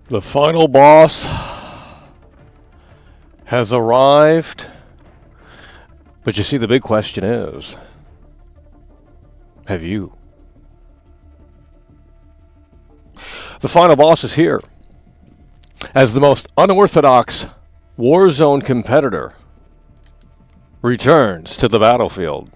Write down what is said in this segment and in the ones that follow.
The final boss has arrived, but you see, the big question is, have you? The final boss is here as the most unorthodox Warzone competitor returns to the battlefield.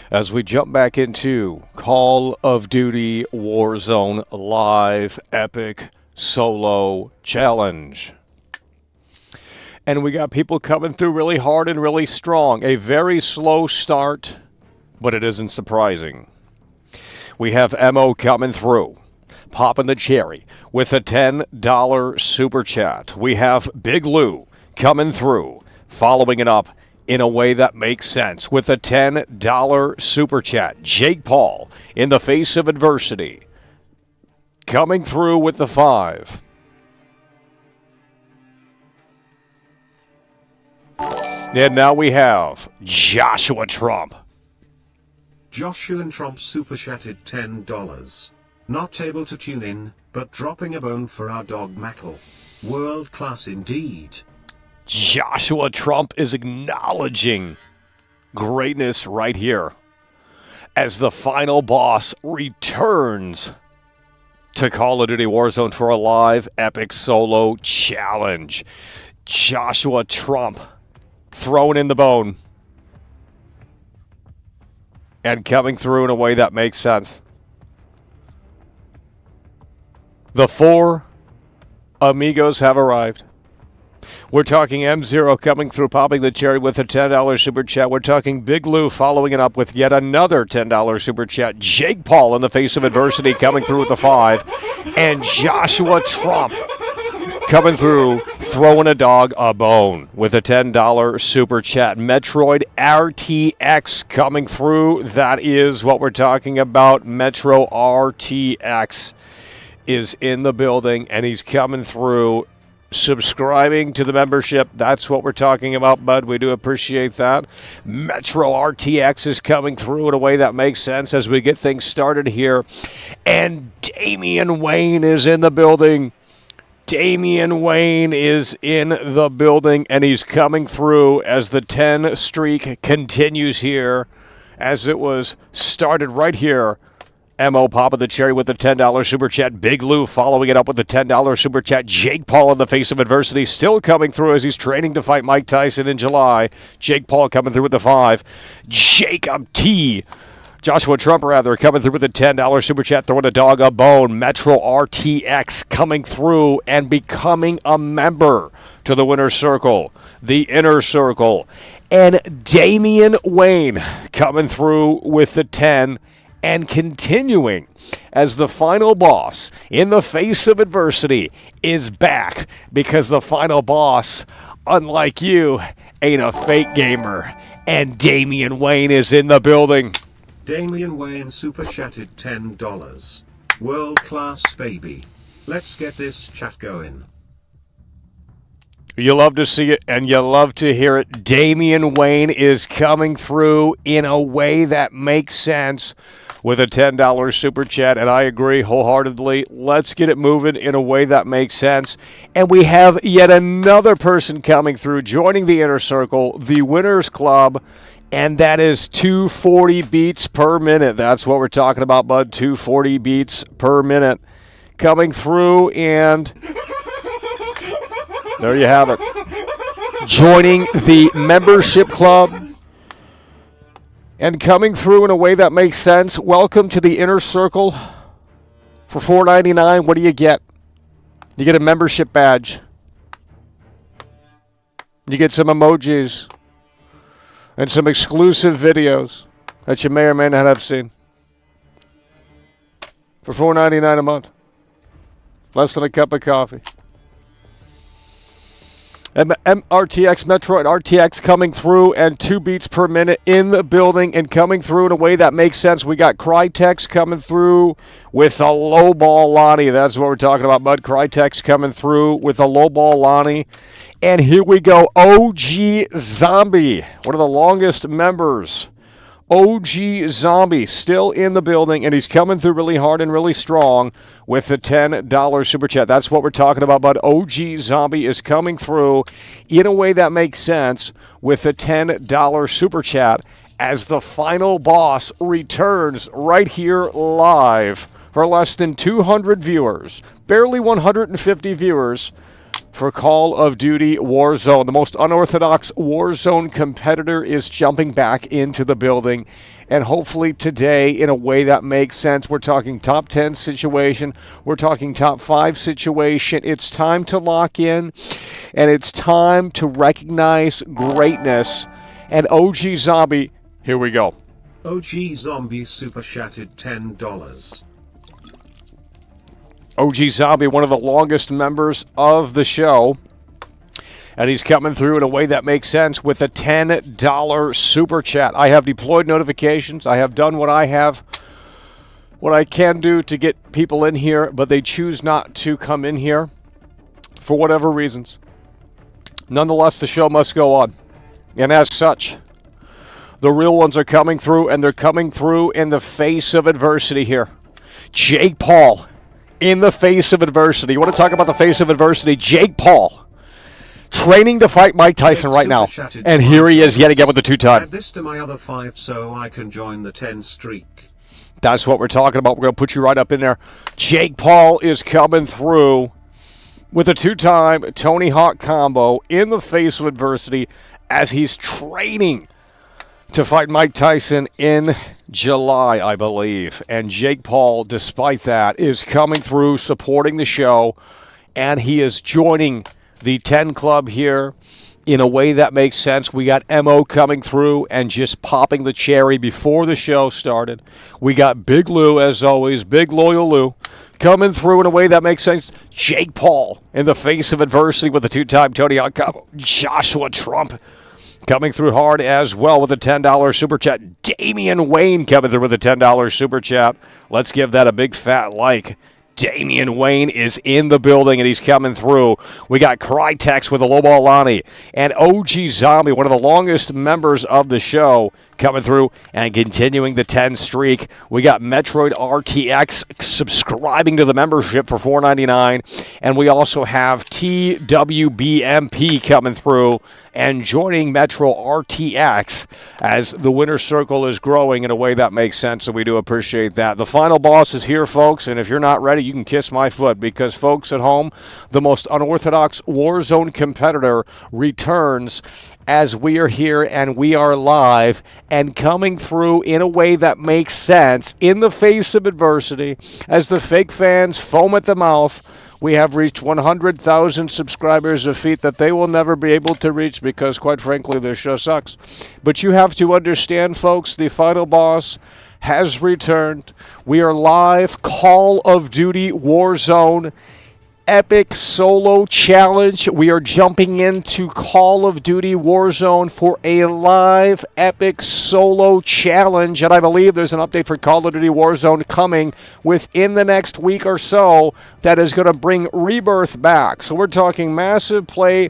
As we jump back into Call of Duty Warzone Live Epic Solo Challenge. And we got people coming through really hard and really strong. A very slow start, but it isn't surprising. We have MO coming through, popping the cherry with a $10 super chat. We have Big Lou coming through, following it up in a way that makes sense with a $10 super chat. Jake Paul, in the face of adversity, coming through with the 5. And now we have Joshua Trump. Joshua Trump super chatted $10. Not able to tune in, but dropping a bone for our dog Mackle. World class indeed. Joshua Trump is acknowledging greatness right here as the final boss returns to Call of Duty Warzone for a live epic solo challenge. Joshua Trump throwing in the bone and coming through in a way that makes sense. The 4 amigos have arrived. We're talking M0 coming through, popping the cherry with a $10 super chat. We're talking Big Lou following it up with yet another $10 super chat. Jake Paul, in the face of adversity, coming through with the 5. And Joshua Trump coming through, throwing a dog a bone with a $10 super chat. Metroid RTX coming through. That is what we're talking about. Metro RTX is in the building, and he's coming through, subscribing to the membership. That's what we're talking about, bud. We do appreciate that. Metro RTX is coming through in a way that makes sense as we get things started here. And Damian Wayne is in the building. Damian Wayne is in the building, and he's coming through as the 10 streak continues here, as it was started right here. MO popping the cherry with the $10 super chat. Big Lou following it up with the $10 super chat. Jake Paul, in the face of adversity, still coming through as he's training to fight Mike Tyson in July. Jake Paul coming through with the 5. Jacob T. Joshua Trump, rather, coming through with a $10 super chat, throwing a dog a bone. Metro RTX coming through and becoming a member to the winner's circle, the inner circle. And Damian Wayne coming through with the 10 and continuing as the final boss in the face of adversity is back, because the final boss, unlike you, ain't a fake gamer. And Damian Wayne is in the building. Damian Wayne super chatted $10. World class baby. Let's get this chat going. You love to see it, and you love to hear it. Damian Wayne is coming through in a way that makes sense with a $10 super chat, and I agree wholeheartedly. Let's get it moving in a way that makes sense. And we have yet another person coming through, joining the inner circle, the Winners Club, and that is 240 beats per minute. That's what we're talking about, bud. 240 beats per minute coming through, and there you have it. Joining the membership club and coming through in a way that makes sense. Welcome to the inner circle. For $4.99, what do you get? You get a membership badge. You get some emojis and some exclusive videos that you may or may not have seen. For $4.99 a month. Less than a cup of coffee. RTX, Metroid RTX coming through, and 2 beats per minute in the building and coming through in a way that makes sense. We got Crytex coming through with a low ball Lonnie. That's what we're talking about, bud. Crytex coming through with a low ball Lonnie. And here we go. OG Zombie, one of the longest members OG Zombie still in the building, and he's coming through really hard and really strong with the $10 super chat. That's what we're talking about, but OG Zombie is coming through in a way that makes sense with the $10 super chat as the final boss returns right here live for less than 200 viewers, barely 150 viewers, for Call of Duty Warzone. The most unorthodox Warzone competitor is jumping back into the building. And hopefully today, in a way that makes sense, we're talking top 10 situation. We're talking top 5 situation. It's time to lock in, and it's time to recognize greatness. And OG Zombie, here we go. OG Zombie super chatted $10. OG Zombie, one of the longest members of the show. And he's coming through in a way that makes sense with a $10 super chat. I have deployed notifications. I have done what I can do to get people in here, but they choose not to come in here for whatever reasons. Nonetheless, the show must go on. And as such, the real ones are coming through, and they're coming through in the face of adversity here. Jake Paul. In the face of adversity. You want to talk about the face of adversity? Jake Paul, training to fight Mike Tyson right now. And here he is yet again with the 2-time. Add this to my other 5 so I can join the 10 streak. That's what we're talking about. We're going to put you right up in there. Jake Paul is coming through with a 2-time Tony Hawk combo in the face of adversity as he's training to fight Mike Tyson in July, I believe. And Jake Paul, despite that, is coming through, supporting the show, and he is joining the 10 Club here in a way that makes sense. We got MO coming through and just popping the cherry before the show started. We got Big Lou, as always, Big Loyal Lou, coming through in a way that makes sense. Jake Paul, in the face of adversity with a 2-time Tony Hawk combo. Joshua Trump coming through hard as well with a $10 super chat. Damian Wayne coming through with a $10 super chat. Let's give that a big fat like. Damian Wayne is in the building, and he's coming through. We got Crytex with a lowball Lonnie. And OG Zombie, one of the longest members of the show, coming through and continuing the 10 streak. We got Metroid RTX subscribing to the membership for $4.99. And we also have TWBMP coming through and joining Metro RTX as the winner circle is growing in a way that makes sense, and we do appreciate that. The final boss is here, folks, and if you're not ready, you can kiss my foot because, folks at home, the most unorthodox Warzone competitor returns as we are here and we are live and coming through in a way that makes sense in the face of adversity. As the fake fans foam at the mouth, we have reached 100,000 subscribers, a feat that they will never be able to reach because, quite frankly, this show sucks. But you have to understand, folks, the final boss has returned. We are live. Call of Duty Warzone. Epic solo challenge. We are jumping into Call of Duty Warzone for a live epic solo challenge, and I believe there's an update for Call of Duty Warzone coming within the next week or so that is going to bring Rebirth back. So we're talking massive play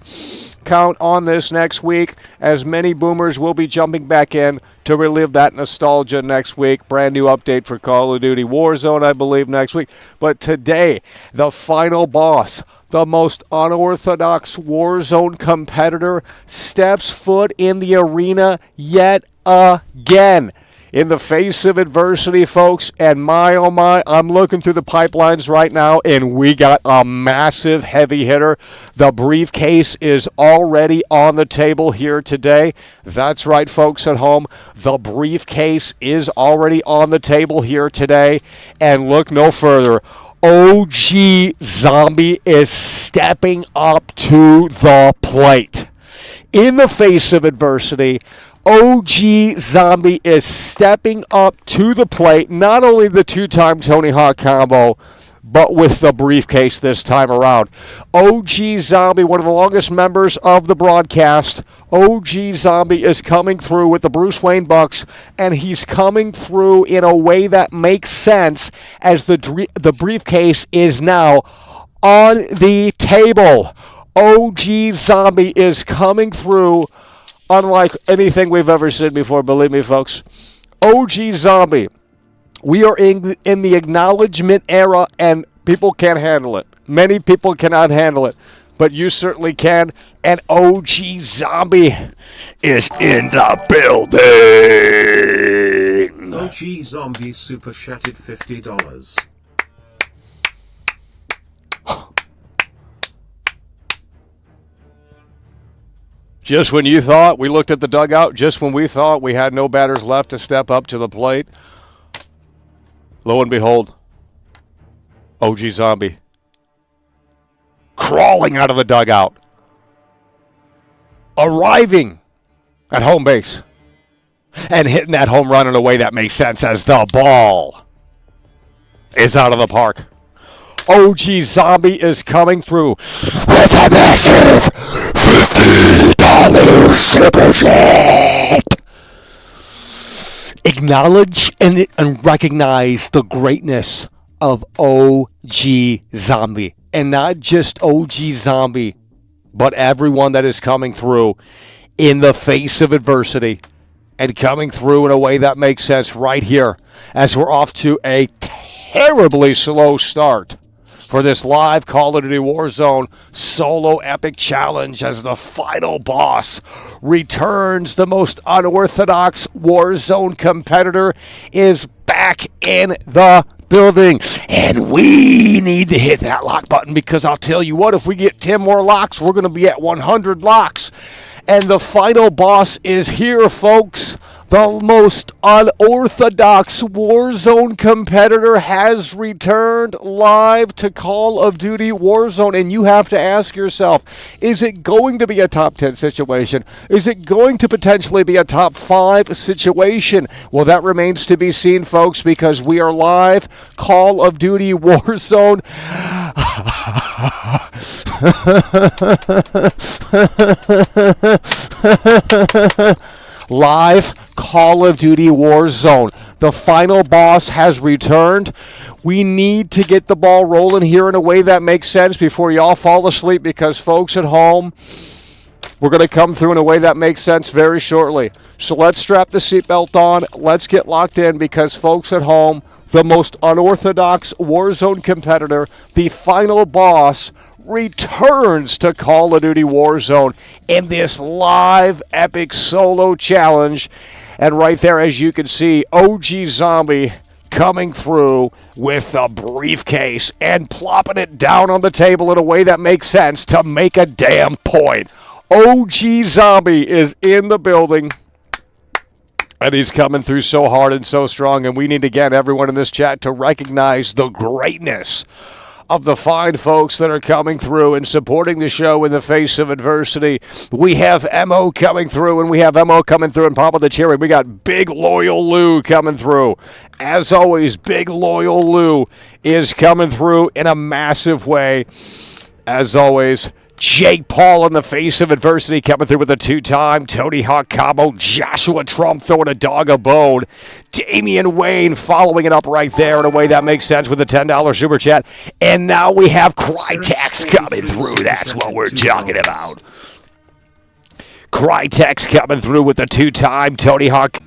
count on this next week, as many boomers will be jumping back in to relive that nostalgia next week. Brand new update for Call of Duty Warzone, I believe, next week. But today, the final boss, the most unorthodox Warzone competitor, steps foot in the arena yet again. In the face of adversity, folks, and my, oh my, I'm looking through the pipelines right now, and we got a massive heavy hitter. The briefcase is already on the table here today. That's right, folks at home. The briefcase is already on the table here today. And look no further. OG Zombie is stepping up to the plate. In the face of adversity, OG Zombie is stepping up to the plate, not only the 2-time Tony Hawk combo, but with the briefcase this time around. OG Zombie, one of the longest members of the broadcast, OG Zombie is coming through with the Bruce Wayne Bucks, and he's coming through in a way that makes sense as the briefcase is now on the table. OG Zombie is coming through unlike anything we've ever seen before, believe me, folks. OG Zombie. We are in the acknowledgement era, and people can't handle it. Many people cannot handle it, but you certainly can. And OG Zombie is in the building. OG Zombie super chatted $50. Just when you thought we looked at the dugout, just when we thought we had no batters left to step up to the plate, lo and behold, OG Zombie crawling out of the dugout, arriving at home base, and hitting that home run in a way that makes sense as the ball is out of the park. OG Zombie is coming through with a massive $50 super chat. Acknowledge and recognize the greatness of OG Zombie. And not just OG Zombie, but everyone that is coming through in the face of adversity and coming through in a way that makes sense right here as we're off to a terribly slow start for this live Call of Duty Warzone solo epic challenge as the final boss returns. The most unorthodox Warzone competitor is back in the building, and we need to hit that lock button, because I'll tell you what, if we get 10 more locks, we're going to be at 100 locks. And the final boss is here, folks. The most unorthodox Warzone competitor has returned live to Call of Duty Warzone. And you have to ask yourself, is it going to be a top 10 situation? Is it going to potentially be a top 5 situation? Well, that remains to be seen, folks, because we are live Call of Duty Warzone. Live Call of Duty Warzone. The final boss has returned. We need to get the ball rolling here in a way that makes sense before y'all fall asleep, because folks at home, we're going to come through in a way that makes sense very shortly. So let's strap the seatbelt on. Let's get locked in, because folks at home, the most unorthodox Warzone competitor, the final boss, returns to Call of Duty Warzone in this live epic solo challenge. And right there, as you can see, OG Zombie coming through with a briefcase and plopping it down on the table in a way that makes sense to make a damn point. OG Zombie is in the building, and he's coming through so hard and so strong. And we need, again, everyone in this chat to recognize the greatness of the fine folks that are coming through and supporting the show in the face of adversity. We have Mo coming through, and we have Mo coming through and Papa the Cherry. We got Big Loyal Lou coming through. As always, Big Loyal Lou is coming through in a massive way. As always, Jake Paul in the face of adversity coming through with a 2-time Tony Hawk combo. Joshua Trump throwing a dog a bone. Damian Wayne following it up right there in a way that makes sense with a $10 super chat. And now we have Crytek's coming through. That's what we're talking about. Crytek's coming through with a 2-time Tony Hawk.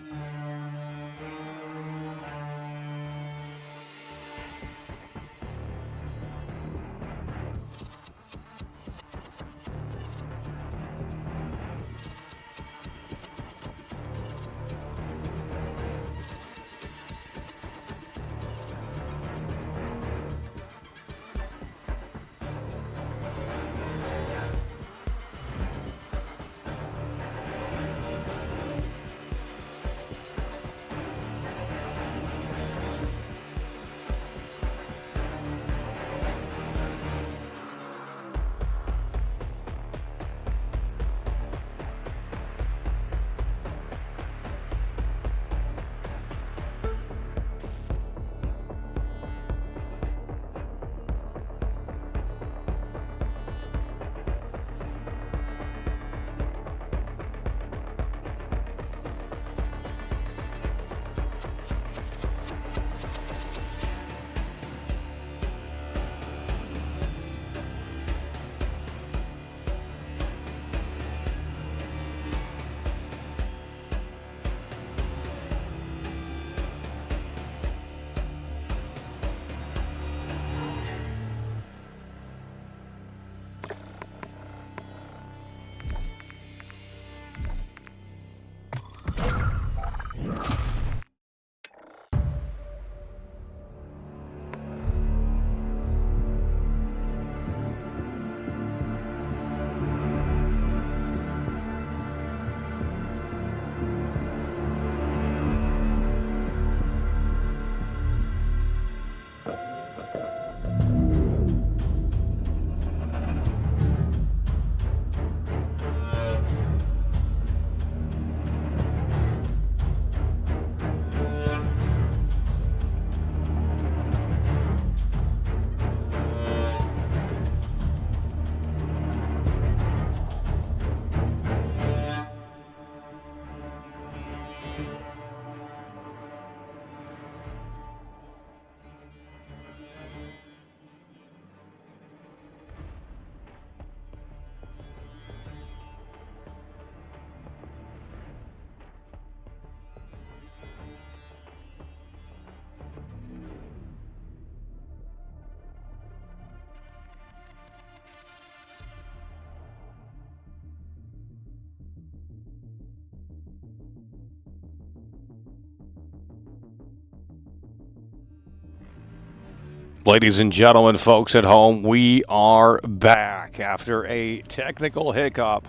Ladies and gentlemen, folks at home, we are back after a technical hiccup.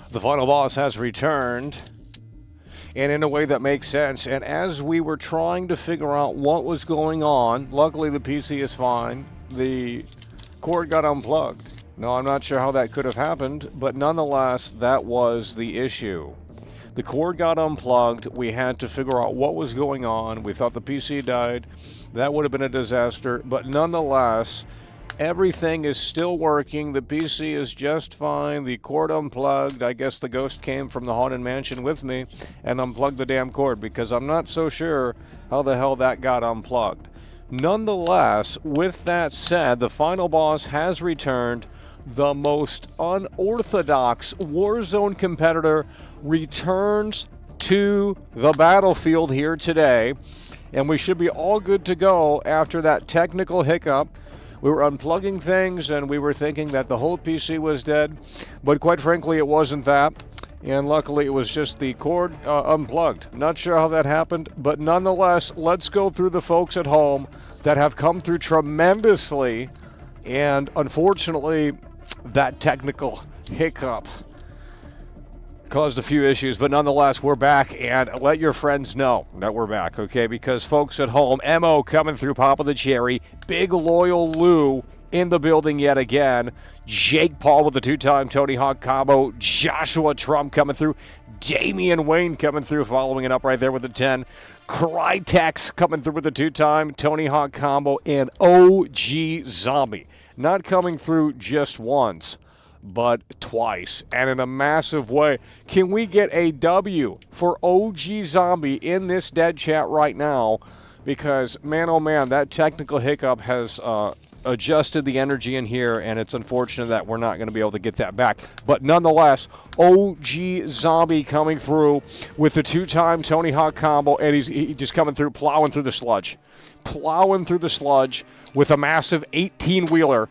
The final boss has returned, and in a way that makes sense. And as we were trying to figure out what was going on, luckily the PC is fine. The cord got unplugged. Now, I'm not sure how that could have happened, but nonetheless, that was the issue. The cord got unplugged. We had to figure out what was going on. We thought the PC died. That would have been a disaster. But nonetheless, everything is still working. The PC is just fine. The cord unplugged. I guess the ghost came from the Haunted Mansion with me and unplugged the damn cord, because I'm not so sure how the hell that got unplugged. Nonetheless, with that said, the final boss has returned. The most unorthodox Warzone competitor returns to the battlefield here today, and we should be all good to go after that technical hiccup. We were unplugging things and we were thinking that the whole PC was dead, but quite frankly it wasn't that, and luckily it was just the cord unplugged. Not sure how that happened, but nonetheless, let's go through the folks at home that have come through tremendously, and unfortunately that technical hiccup caused a few issues, but nonetheless, we're back, and let your friends know that we're back, okay? Because folks at home, MO coming through, Pop of the Cherry, Big Loyal Lou in the building yet again, Jake Paul with the two-time Tony Hawk combo, Joshua Trump coming through, Damian Wayne coming through, following it up right there with the 10, Crytex coming through with the two-time Tony Hawk combo, and OG Zombie. Not coming through just once, but twice, and in a massive way. Can we get a W for OG Zombie in this dead chat right now? Because, man, oh man, that technical hiccup has adjusted the energy in here, and it's unfortunate that we're not going to be able to get that back. But nonetheless, OG Zombie coming through with the two-time Tony Hawk combo, and he's just coming through, plowing through the sludge. Plowing through the sludge with a massive 18-wheeler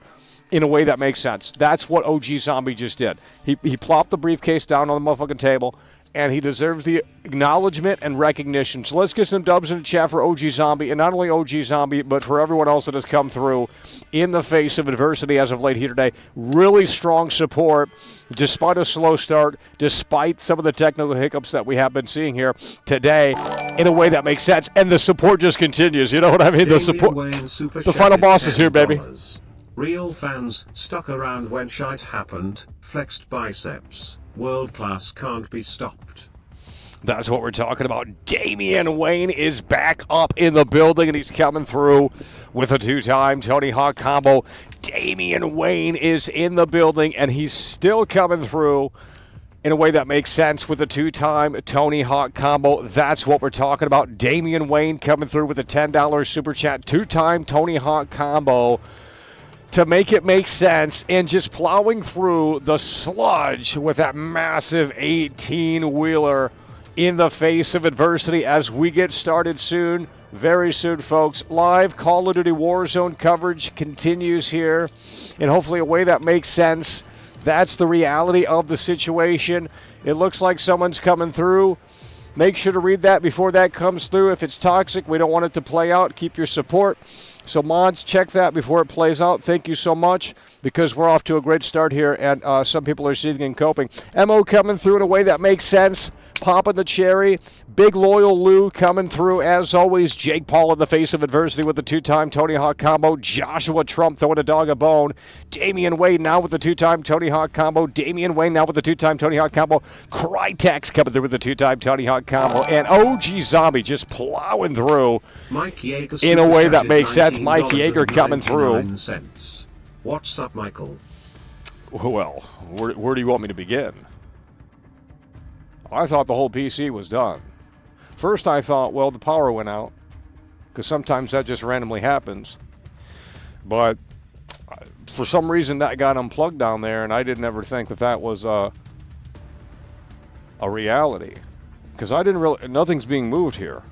in a way that makes sense. That's what OG Zombie just did. He plopped the briefcase down on the motherfucking table, and he deserves the acknowledgement and recognition. So let's get some dubs in the chat for OG Zombie, and not only OG Zombie, but for everyone else that has come through in the face of adversity as of late here today. Really strong support, despite a slow start, despite some of the technical hiccups that we have been seeing here today, in a way that makes sense, and the support just continues. You know what I mean? The support. The final boss is here, baby. Real fans stuck around when shite happened, flexed biceps. World class can't be stopped. That's what we're talking about. Damian Wayne is back up in the building, and he's coming through with a two-time Tony Hawk combo. Damian Wayne is in the building, and he's still coming through in a way that makes sense with a two-time Tony Hawk combo. That's what we're talking about. Damian Wayne coming through with a $10 super chat, two-time Tony Hawk combo to make it make sense, and just plowing through the sludge with that massive 18-wheeler in the face of adversity as we get started soon, very soon, folks. Live Call of Duty Warzone coverage continues here, and hopefully a way that makes sense. That's the reality of the situation. It looks like someone's coming through. Make sure to read that before that comes through. If it's toxic, we don't want it to play out. Keep your support. So mods, check that before it plays out. Thank you so much, because we're off to a great start here, and some people are seething and coping. MO coming through in a way that makes sense. Popping the cherry. Big Loyal Lou coming through, as always. Jake Paul in the face of adversity with the two-time Tony Hawk combo. Joshua Trump throwing a dog a bone. Damian Wayne now with the two-time Tony Hawk combo. Damian Wayne now with the two-time Tony Hawk combo. Crytex coming through with the two-time Tony Hawk combo. And OG Zombie just plowing through in a way that makes sense. Mike Yeager coming through. What's up, Michael? Well, where do you want me to begin? I thought the whole PC was done. First I thought, well, the power went out, because sometimes that just randomly happens. But for some reason that got unplugged down there, and I didn't ever think that that was a reality, because I didn't really, nothing's being moved here.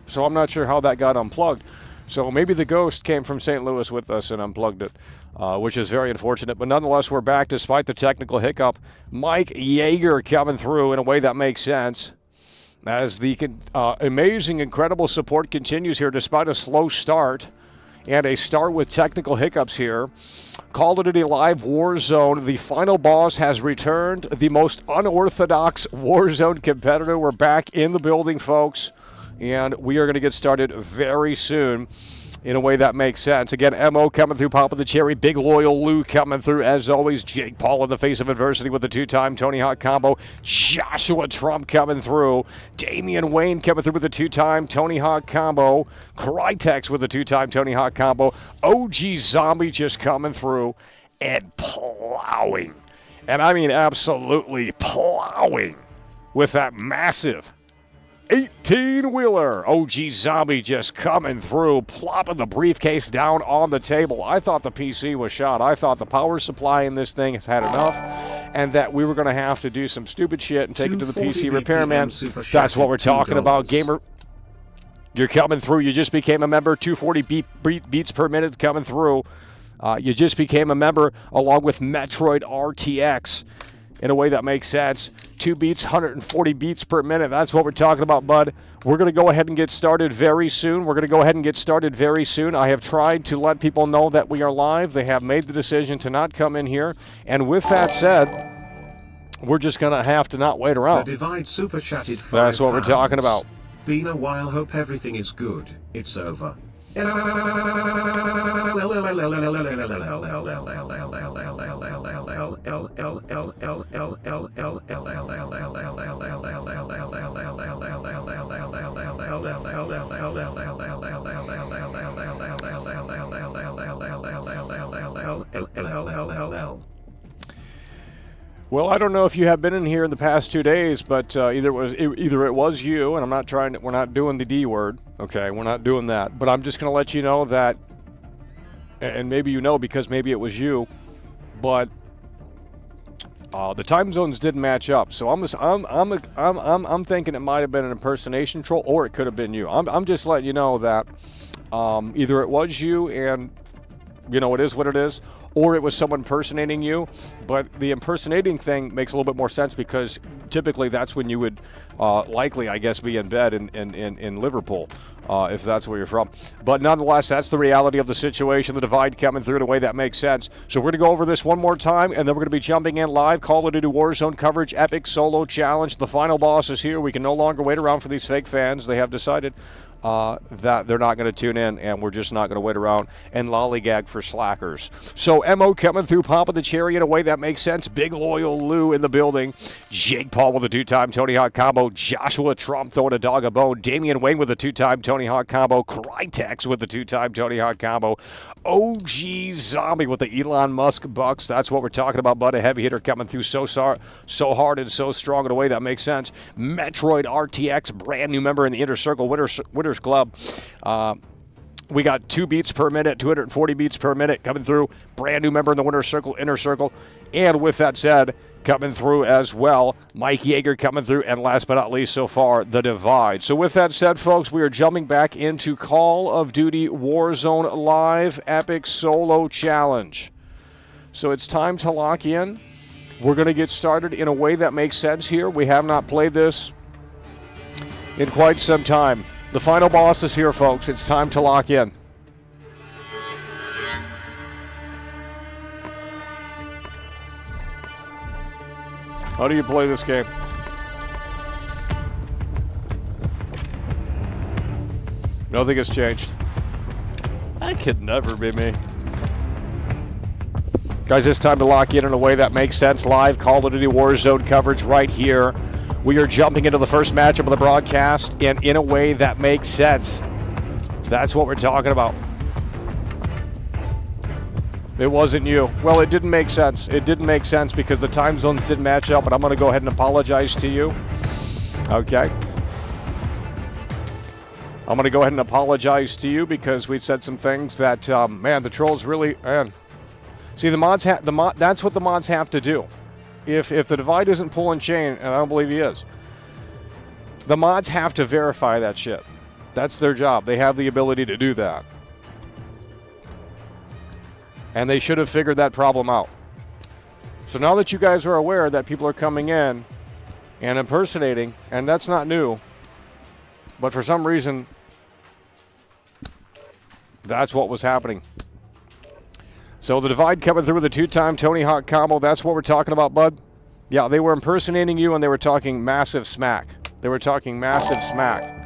So I'm not sure how that got unplugged. So maybe the ghost came from St. Louis with us and unplugged it, which is very unfortunate. But nonetheless, we're back despite the technical hiccup. Mike Yeager coming through in a way that makes sense, as the amazing, incredible support continues here despite a slow start. and a start with technical hiccups here. Call of Duty Live Warzone. The final boss has returned. The most unorthodox Warzone competitor. We're back in the building, folks, and we are going to get started very soon in a way that makes sense. Again, MO coming through, Pop of the Cherry. Big Loyal Lou coming through, as always. Jake Paul in the face of adversity with the two-time Tony Hawk combo. Joshua Trump coming through. Damian Wayne coming through with the two-time Tony Hawk combo. Crytex with the two-time Tony Hawk combo. OG Zombie just coming through and plowing. And I mean absolutely plowing with that massive 18-wheeler. OG Zombie just coming through, plopping the briefcase down on the table. I thought the PC was shot. I thought the power supply in this thing has had enough, and that we were going to have to do some stupid shit and take it to the PC repairman. That's what we're talking about. Gamer, you're coming through. You just became a member. 240 beats per minute coming through. You just became a member along with Metroid RTX. In a way that makes sense. 2 beats, 140 beats per minute. That's what we're talking about, bud. We're going to go ahead and get started very soon. I have tried to let people know that we are live. They have made the decision to not come in here. And with that said, we're just going to have to not wait around. The Divide super chatted £5. That's what we're talking about. Been a while, hope everything is good. It's over. Well, I don't know if you have been in here in the past 2 days, but either it was you, and I'm not trying to, we're not doing the D word, okay? We're not doing that. But I'm just going to let you know that, and maybe you know because maybe it was you, but the time zones didn't match up. So I'm thinking it might have been an impersonation troll, or it could have been you. I'm just letting you know that either it was you, and you know, it is what it is, or it was someone impersonating you. But the impersonating thing makes a little bit more sense because typically that's when you would likely, I guess, be in bed in Liverpool, if that's where you're from. But nonetheless, that's the reality of the situation. The Divide coming through in a way that makes sense. So we're going to go over this one more time, and then we're going to be jumping in live. Call of Duty Warzone coverage, epic solo challenge. The final boss is here. We can no longer wait around for these fake fans. They have decided that they're not going to tune in, and we're just not going to wait around and lollygag for slackers. So MO coming through, Pop of the Cherry in a way that makes sense. Big Loyal Lou in the building. Jake Paul with a two-time Tony Hawk combo. Joshua Trump throwing a dog a bone. Damian Wayne with a two-time Tony Hawk combo. Crytex with the two-time Tony Hawk combo. OG Zombie with the Elon Musk bucks. That's what we're talking about, bud. A heavy hitter coming through so hard and so strong in a way that makes sense. Metroid RTX, brand new member in the Inner Circle Winners Club. We got 2 beats per minute, 240 beats per minute coming through. Brand new member in the Inner Circle. And with that said, coming through as well, Mike Yeager coming through. And last but not least so far, the Divide. So with that said, folks, we are jumping back into Call of Duty Warzone Live Epic Solo Challenge. So it's time to lock in. We're going to get started in a way that makes sense here. We have not played this in quite some time. The final boss is here, folks. It's time to lock in. How do you play this game? Nothing has changed. That could never be me. Guys, it's time to lock in a way that makes sense. Live Call of Duty Warzone coverage right here. We are jumping into the first matchup of the broadcast, and in a way that makes sense. That's what we're talking about. It wasn't you. Well, it didn't make sense. It didn't make sense because the time zones didn't match up, but I'm going to go ahead and apologize to you. Okay. I'm going to go ahead and apologize to you because we said some things that, man, the trolls really, man. See, the mods that's what the mods have to do. If the Divide isn't pulling chain, and I don't believe he is, the mods have to verify that shit. That's their job. They have the ability to do that. And they should have figured that problem out. So now that you guys are aware that people are coming in and impersonating, and that's not new, but for some reason, That's what was happening. So the divide coming through with a 2-time Tony Hawk combo. That's what we're talking about, bud. Yeah, they were impersonating you, and they were talking massive smack. They were talking massive smack.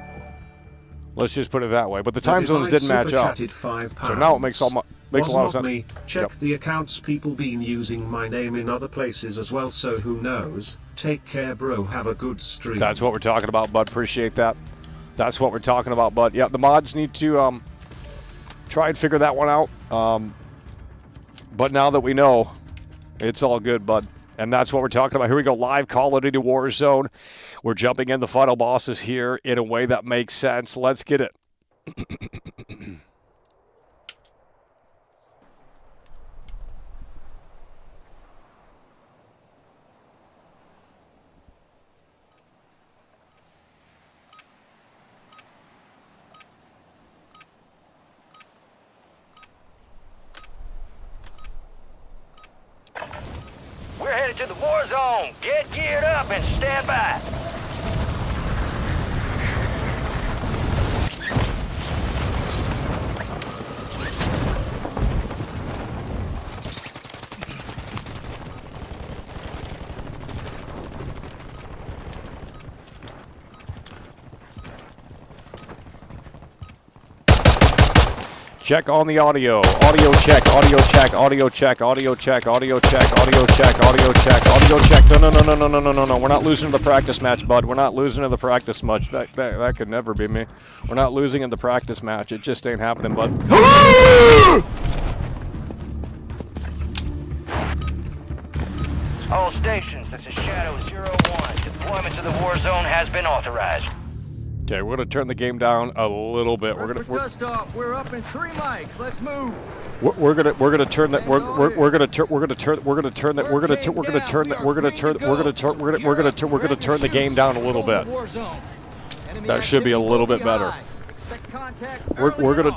Let's just put it that way. But the time zones didn't match up. So now it makes a lot of sense. Me. Check the accounts people been using my name in other places as well, so who knows. Take care, bro. Have a good stream. That's what we're talking about, bud. Appreciate that. That's what we're talking about, bud. Yeah, the mods need to try and figure that one out. But now that we know, it's all good, bud. And that's what we're talking about. Here we go, live Call of Duty Warzone. We're jumping in the final bosses here in a way that makes sense. Let's get it. We're headed to the war zone. Get geared up and stand by. Check on the audio. Audio check, audio check, audio check, audio check, audio check, audio check, audio check, audio check. No. We're not losing to the practice match, bud. We're not losing to the practice match. That could never be me. We're not losing in the practice match. It just ain't happening, bud. All stations, this is Shadow 01. Deployment to the war zone has been authorized. Okay, we're gonna turn the game down a little bit. We're up in 3 mics. Let's move. We're gonna turn that. We're gonna turn the game down a little bit. That should be a little bit better. We're gonna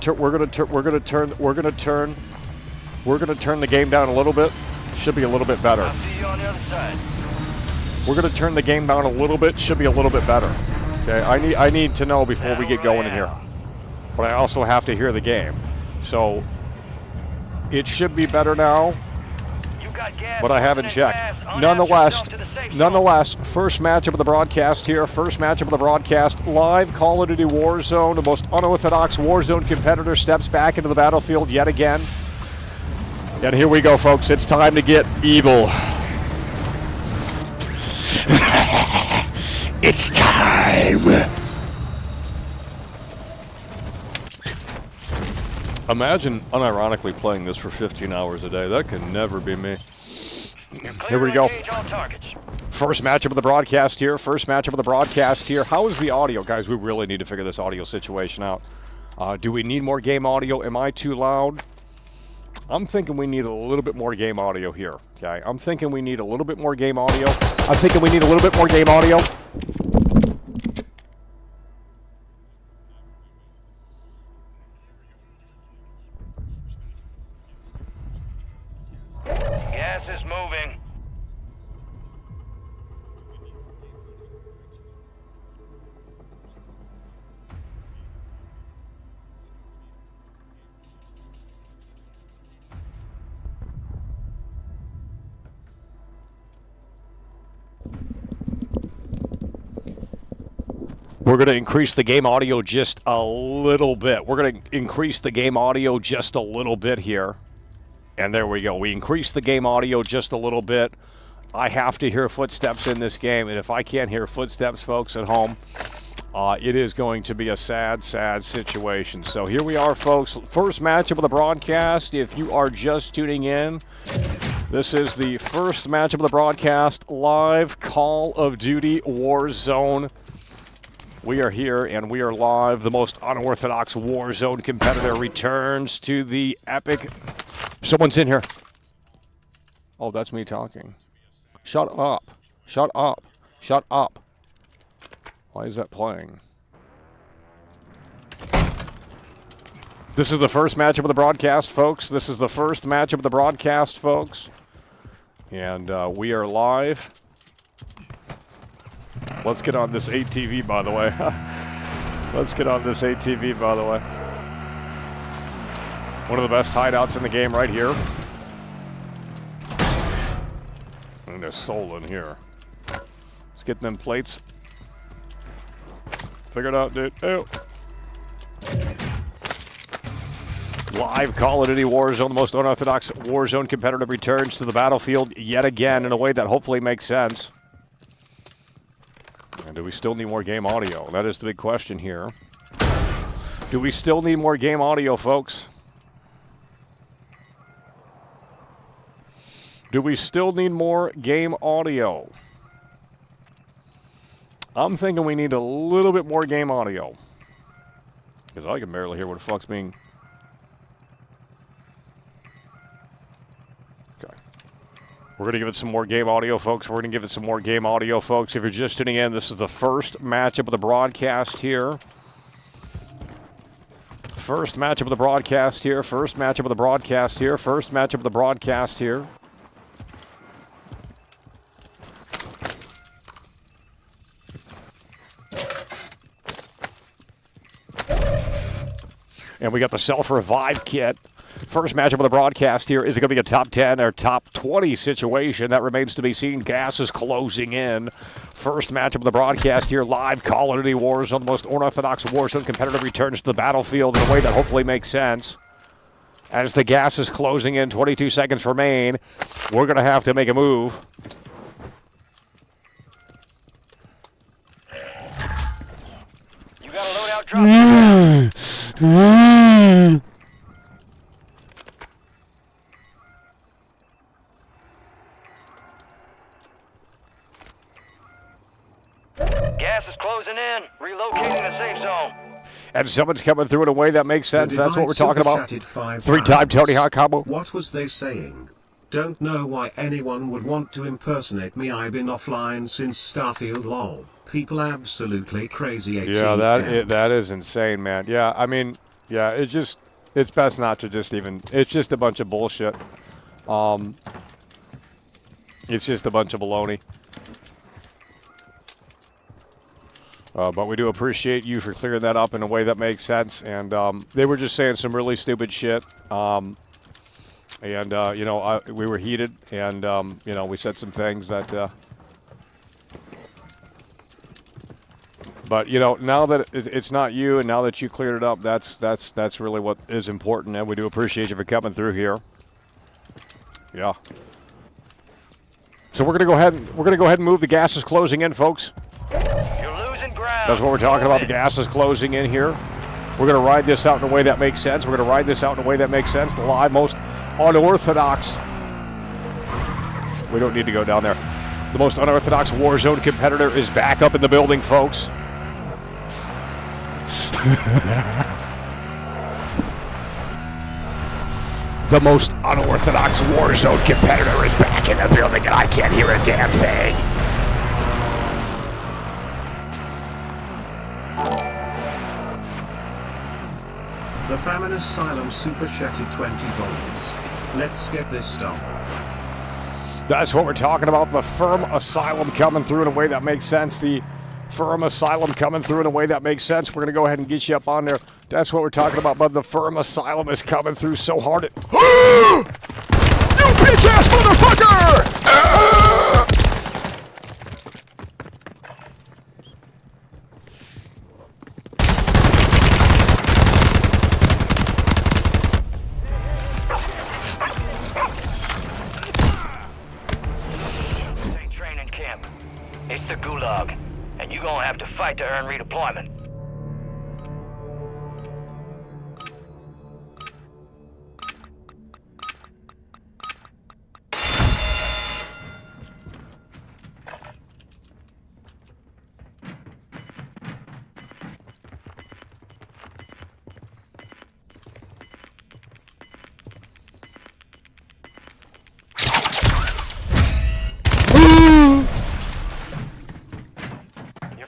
turn the game down a little bit. Should be a little bit better. I'll see you on the other side. We're gonna turn the game down a little bit. Should be a little bit better. Okay, I need to know before we get going in here. But I also have to hear the game. So it should be better now, but I haven't checked. Nonetheless, first matchup of the broadcast here. First matchup of the broadcast. Live Call of Duty Warzone. The most unorthodox Warzone competitor steps back into the battlefield yet again. And here we go, folks. It's time to get evil. It's time! Imagine unironically playing this for 15 hours a day. That can never be me. Here we go. First matchup of the broadcast here. First matchup of the broadcast here. How is the audio? Guys, we really need to figure this audio situation out. Do we need more game audio? Am I too loud? I'm thinking we need a little bit more game audio here. Okay, I'm thinking we need a little bit more game audio. Gas is moving. We're going to increase the game audio just a little bit. We're going to increase the game audio just a little bit here. And there we go. We increased the game audio just a little bit. I have to hear footsteps in this game. And if I can't hear footsteps, folks, at home, it is going to be a sad, sad situation. So here we are, folks. First matchup of the broadcast. If you are just tuning in, this is the first matchup of the broadcast. Live Call of Duty Warzone. We are here and we are live. The most unorthodox Warzone competitor returns to the epic. Someone's in here. Oh, that's me talking. Shut up. Shut up. Shut up. Why is that playing? This is the first matchup of the broadcast, folks. This is the first matchup of the broadcast, folks. And we are live. Let's get on this ATV, by the way. Let's get on this ATV, by the way. One of the best hideouts in the game right here. And there's soul in here. Let's get them plates. Figure it out, dude. Oh. Live Call of Duty Warzone, the most unorthodox Warzone competitor returns to the battlefield yet again in a way that hopefully makes sense. And do we still need more game audio? That is the big question here. Do we still need more game audio, folks? Do we still need more game audio? I'm thinking we need a little bit more game audio. Because I can barely hear what the fuck's being... Okay. We're going to give it some more game audio, folks. We're going to give it some more game audio, folks. If you're just tuning in, this is the first matchup of the broadcast here. First matchup of the broadcast here. First matchup of the broadcast here. First matchup of the broadcast here. And we got the self-revive kit. First matchup of the broadcast here. Is it going to be a top 10 or top 20 situation? That remains to be seen. Gas is closing in. First matchup of the broadcast here. Live Call of Duty Warzone. The most unorthodox Warzone competitor returns to the battlefield in a way that hopefully makes sense. As the gas is closing in, 22 seconds remain. We're going to have to make a move. You got a loadout drop. Gas is closing in. Relocating the safe zone. And someone's coming through in a way that makes sense. That's what we're talking about. $5. Three-time Tony Hawk combo. What was they saying? Don't know why anyone would want to impersonate me. I've been offline since Starfield lol. People absolutely crazy. Yeah, that is insane, man. Yeah, I mean, yeah, it's best not to just even, it's just a bunch of bullshit. It's just a bunch of baloney. But we do appreciate you for clearing that up in a way that makes sense. And they were just saying some really stupid shit. You know, we were heated, and you know, we said some things that. But you know, now that it's not you, and now that you cleared it up, that's really what is important, and we do appreciate you for coming through here. Yeah. So we're gonna go ahead and move. The gas is closing in, folks. You're losing ground. That's what we're talking about. The gas is closing in here. We're gonna ride this out in a way that makes sense. We're gonna ride this out in a way that makes sense. The live most unorthodox. We don't need to go down there. The most unorthodox Warzone competitor is back up in the building, folks. The most unorthodox Warzone competitor is back in the building, and I can't hear a damn thing. The Famine Asylum super chatted $20. Let's get this done. That's what we're talking about. The Firm Asylum coming through in a way that makes sense. The Firm Asylum coming through in a way that makes sense. We're going to go ahead and get you up on there. That's what we're talking about, bud. The Firm Asylum is coming through so hard. You bitch-ass motherfucker! It's the Gulag, and you're gonna have to fight to earn redeployment.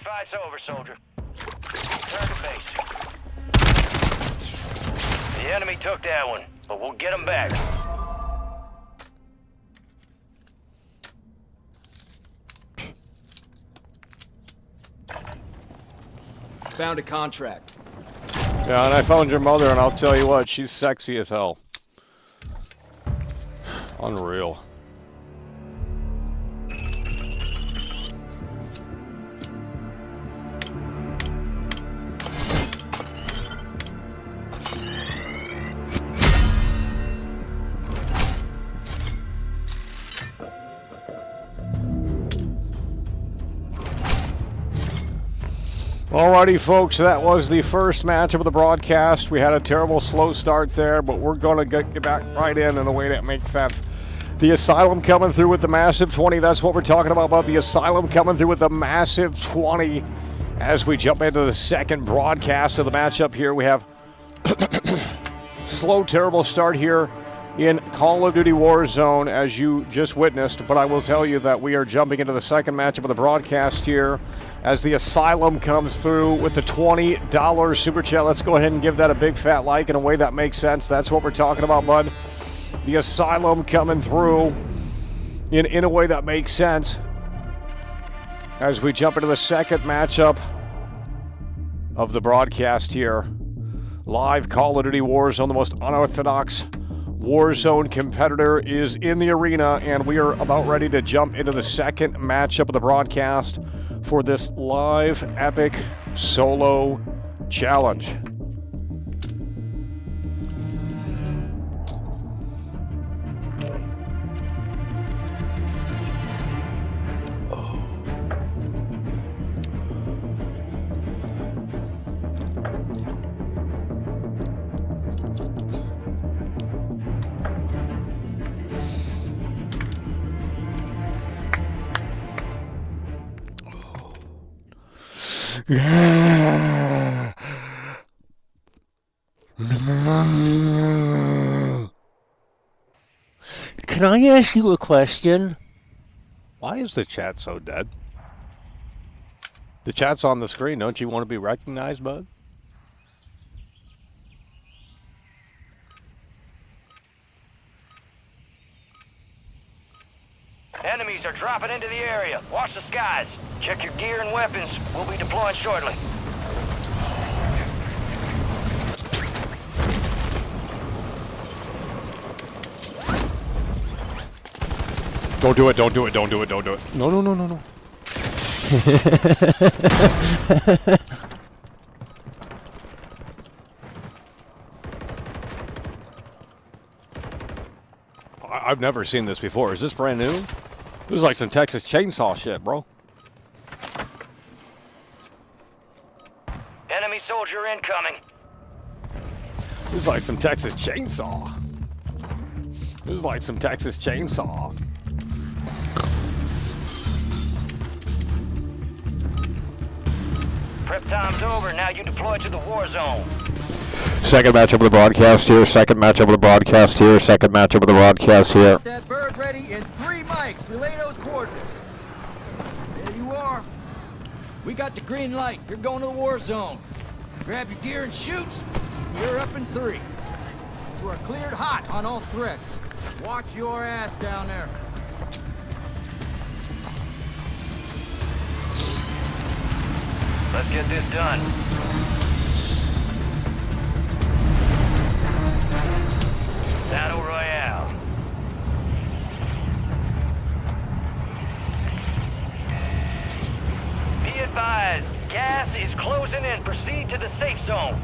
Fight's over, soldier. Turn to base. The enemy took that one, but we'll get them back. Found a contract. Yeah, and I found your mother, and I'll tell you what, she's sexy as hell. Unreal. Alrighty, folks, that was the first matchup of the broadcast. We had a terrible slow start there, but we're going to get back right in a way that makes sense. The Asylum coming through with the massive 20. That's what we're talking about the Asylum coming through with the massive 20. As we jump into the second broadcast of the matchup here, we have slow, terrible start here in Call of Duty Warzone, as you just witnessed, but I will tell you that we are jumping into the second matchup of the broadcast here as the Asylum comes through with the $20 super chat. Let's go ahead and give that a big fat like in a way that makes sense. That's what we're talking about, bud. The Asylum coming through in a way that makes sense as we jump into the second matchup of the broadcast here. Live Call of Duty Warzone, the most unorthodox Warzone competitor is in the arena, and we are about ready to jump into the second matchup of the broadcast for this live epic solo challenge. Can I ask you a question? Why is the chat so dead? The chat's on the screen. Don't you want to be recognized, bud? Enemies are dropping into the area. Watch the skies. Check your gear and weapons. We'll be deploying shortly. Don't do it, don't do it, don't do it, don't do it. No, no, no, no, no. I've never seen this before. Is this brand new? This is like some Texas Chainsaw shit, bro. Enemy soldier incoming. This is like some Texas Chainsaw. This is like some Texas Chainsaw. Prep time's over. Now you deploy to the war zone. Second matchup of the broadcast here. Second matchup of the broadcast here. Second matchup of the broadcast here. Get that bird ready in 3 mics. Relay those coordinates. There you are. We got the green light. You're going to the war zone. Grab your gear and shoot. You're up in 3. You are cleared hot on all threats. Watch your ass down there. Let's get this done. Battle Royale. Be advised, gas is closing in. Proceed to the safe zone.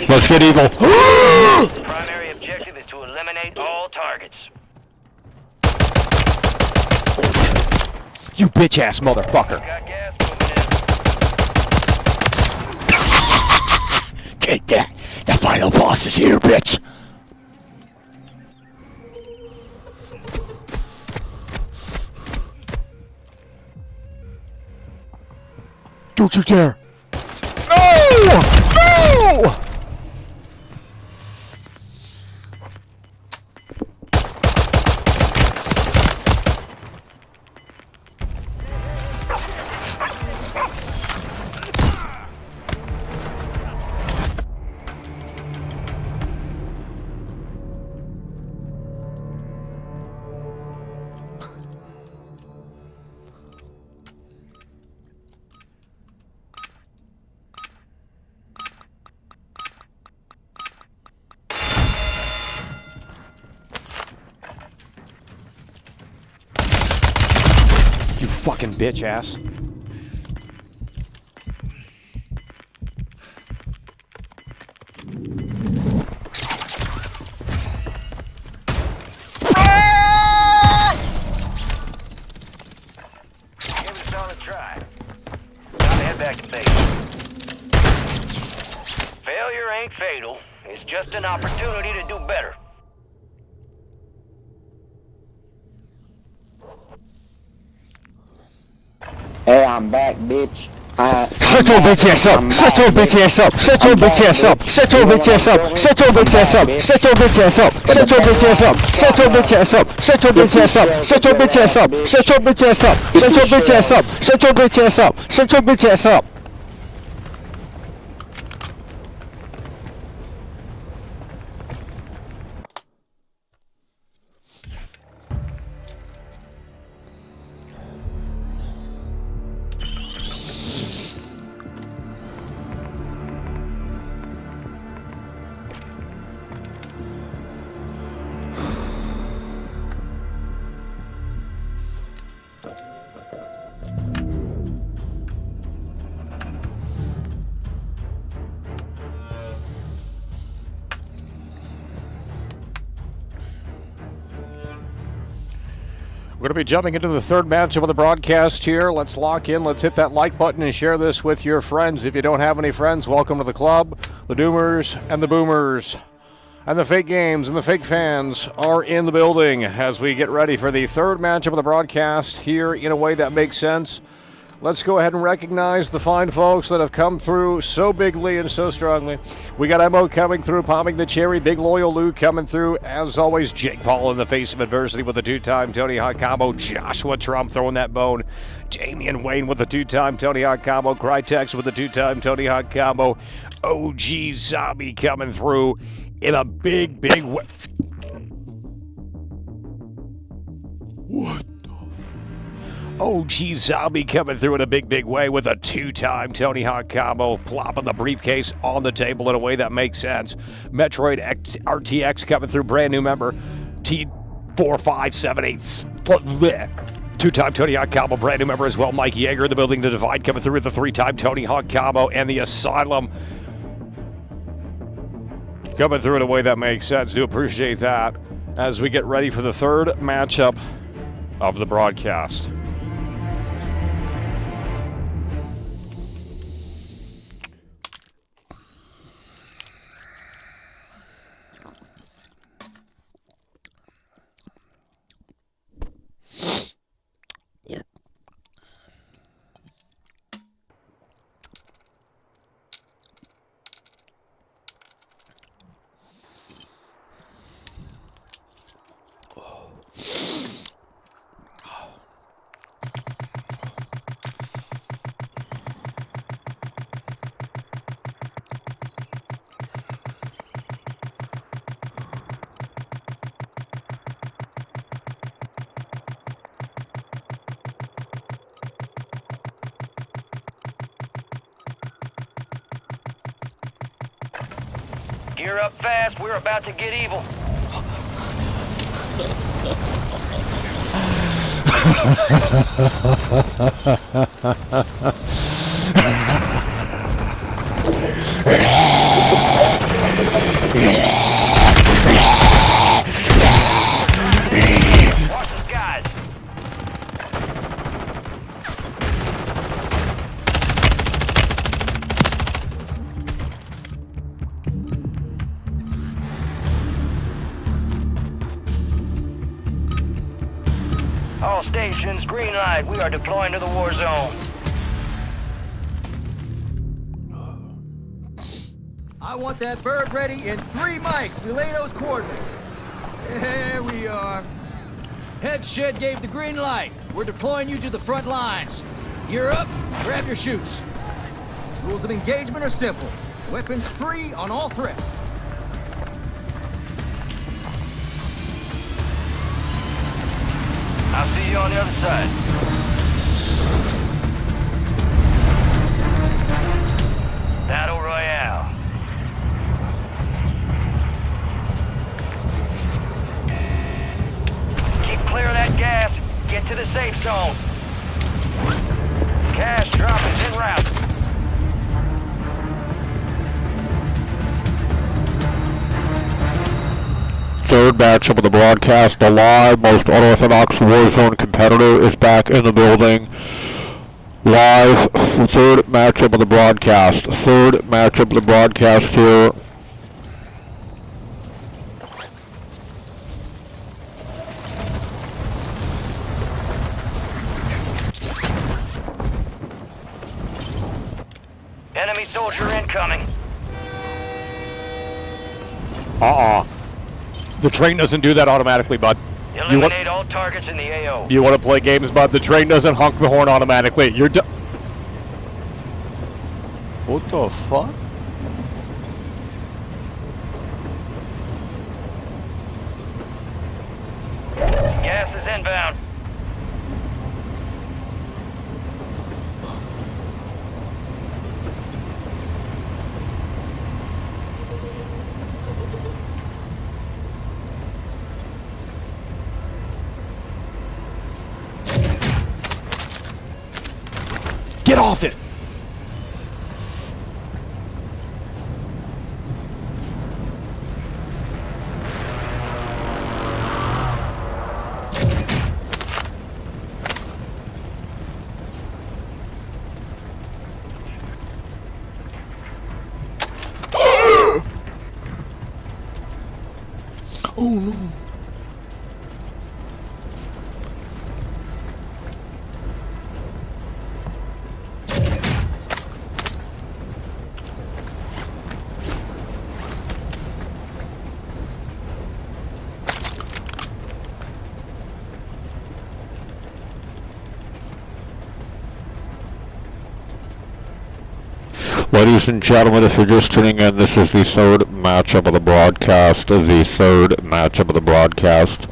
Let's get evil. The primary objective is to eliminate all targets. You bitch ass motherfucker. Got gas moving Take that. The final boss is here, bitch. Don't you dare. No! No! You fucking bitch ass. Give it on a try. Time to head back to base. Failure ain't fatal. It's just an opportunity to do better. Hey, I'm back, bitch. Shut your bitch ass up! Shut your bitch ass up! Shut your bitch ass up! Shut your bitch ass up! Shut your bitch ass up! Shut your bitch ass up! Shut your bitch ass up! Shut your bitch ass up! Shut your bitch ass up! Shut your bitch ass up! Shut your bitch ass up! Shut your bitch ass up! Shut your bitch ass up! Shut your bitch ass up! We're going to be jumping into the third matchup of the broadcast here. Let's lock in. Let's hit that like button and share this with your friends. If you don't have any friends, welcome to the club. The Doomers and the Boomers and the fake games and the fake fans are in the building as we get ready for the third matchup of the broadcast here in a way that makes sense. Let's go ahead and recognize the fine folks that have come through so bigly and so strongly. We got Mo coming through, popping the cherry. Big Loyal Lou coming through. As always, Jake Paul in the face of adversity with a two-time Tony Hawk combo. Joshua Trump throwing that bone. Jamie and Wayne with a two-time Tony Hawk combo. Crytex with a two-time Tony Hawk combo. OG Zombie coming through in a big, big way. What? OG Zombie coming through in a big, big way with a two-time Tony Hawk combo, plopping the briefcase on the table in a way that makes sense. Metroid RTX coming through, brand new member. T4578. Two-time Tony Hawk combo, brand new member as well. Mike Yeager in the building. The Divide coming through with the three-time Tony Hawk combo, and the Asylum coming through in a way that makes sense. Do appreciate that as we get ready for the third matchup of the broadcast. Gear up fast, we're about to get evil. Watch the skies. stations. Green light. We are deploying to the war zone. I want that bird ready in 3 mics. Relay those coordinates. There we are. Head shed gave the green light. We're deploying you to the front lines. You're up. Grab your chutes. Rules of engagement are simple. Weapons free on all threats. I'll see you on the other side. Battle Royale. Keep clear of that gas. Get to the safe zone. Cash drop is en route. Third matchup of the broadcast, the live most unorthodox Warzone competitor is back in the building. Live, third matchup of the broadcast. Third matchup of the broadcast here. Enemy soldier incoming. The train doesn't do that automatically, bud. Eliminate all targets in the AO. You want to play games, bud? The train doesn't honk the horn automatically. You're done. What the fuck? Gas is inbound. Get off it! Oh no. Ladies and gentlemen, if you're just tuning in, this is the third matchup of the broadcast. The third matchup of the broadcast.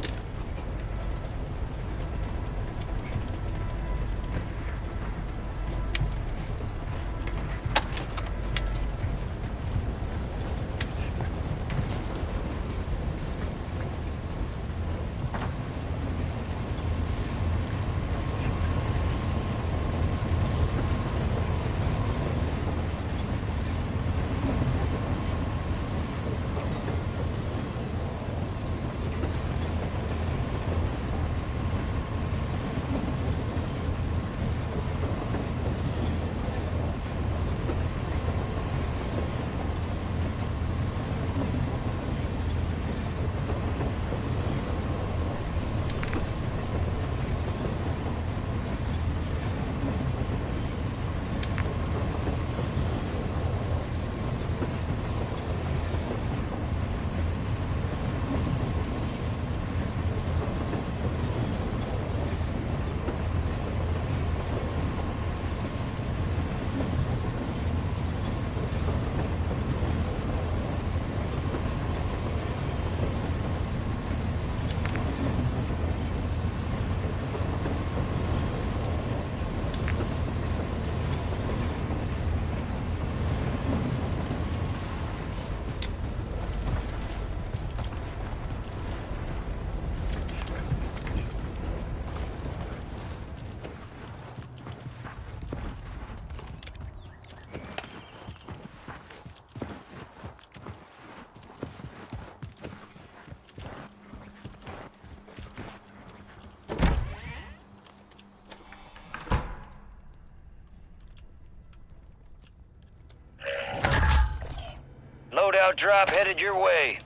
Loadout drop headed your way.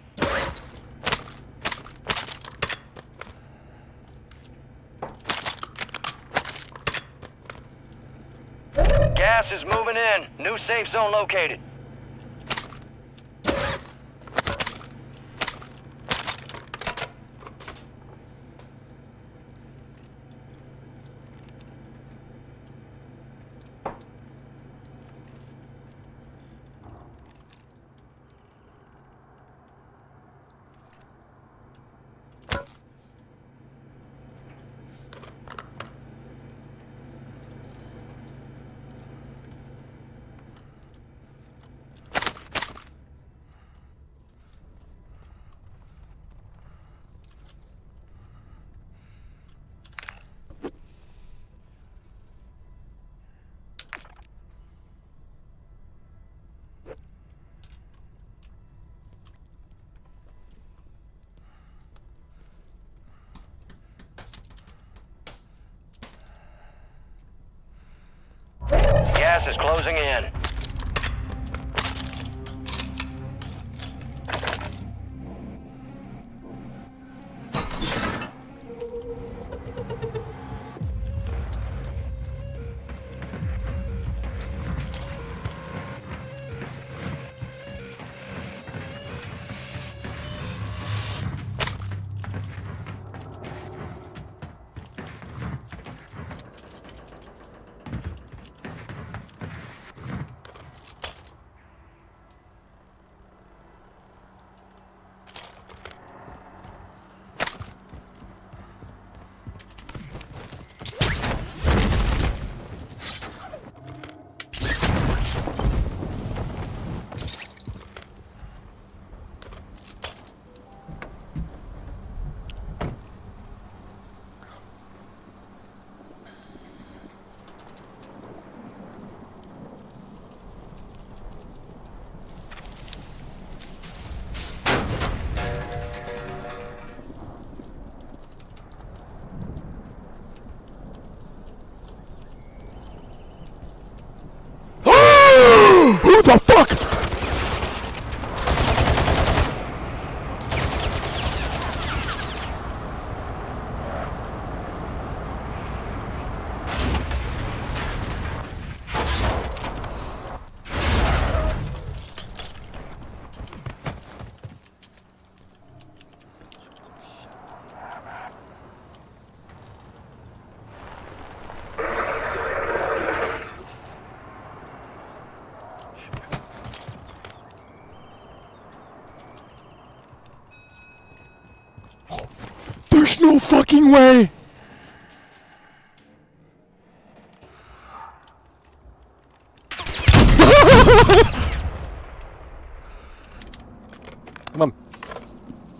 Gas is moving in. New safe zone located. Gas is closing in. Who the fuck? There's no fucking way! Come on.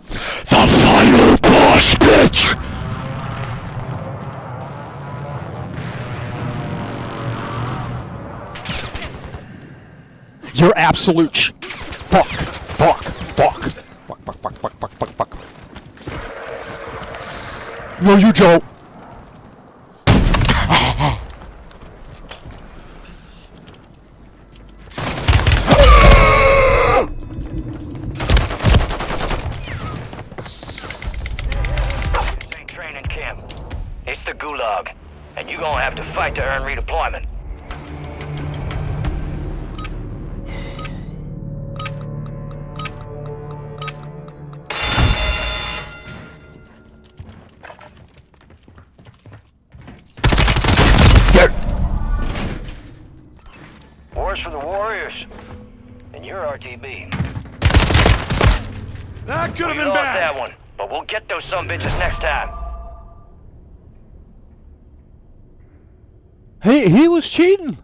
The final boss, bitch! You're absolute fuck, fuck, fuck. Fuck, fuck, fuck, fuck, fuck, fuck, fuck. No, you don't. This ain't training camp. It's the gulag. And you gonna have to fight to earn redeployment. Wars for the Warriors. And you're RTB. That could have We been lost bad. that one, but we'll get those sumbitches next time. He was cheating.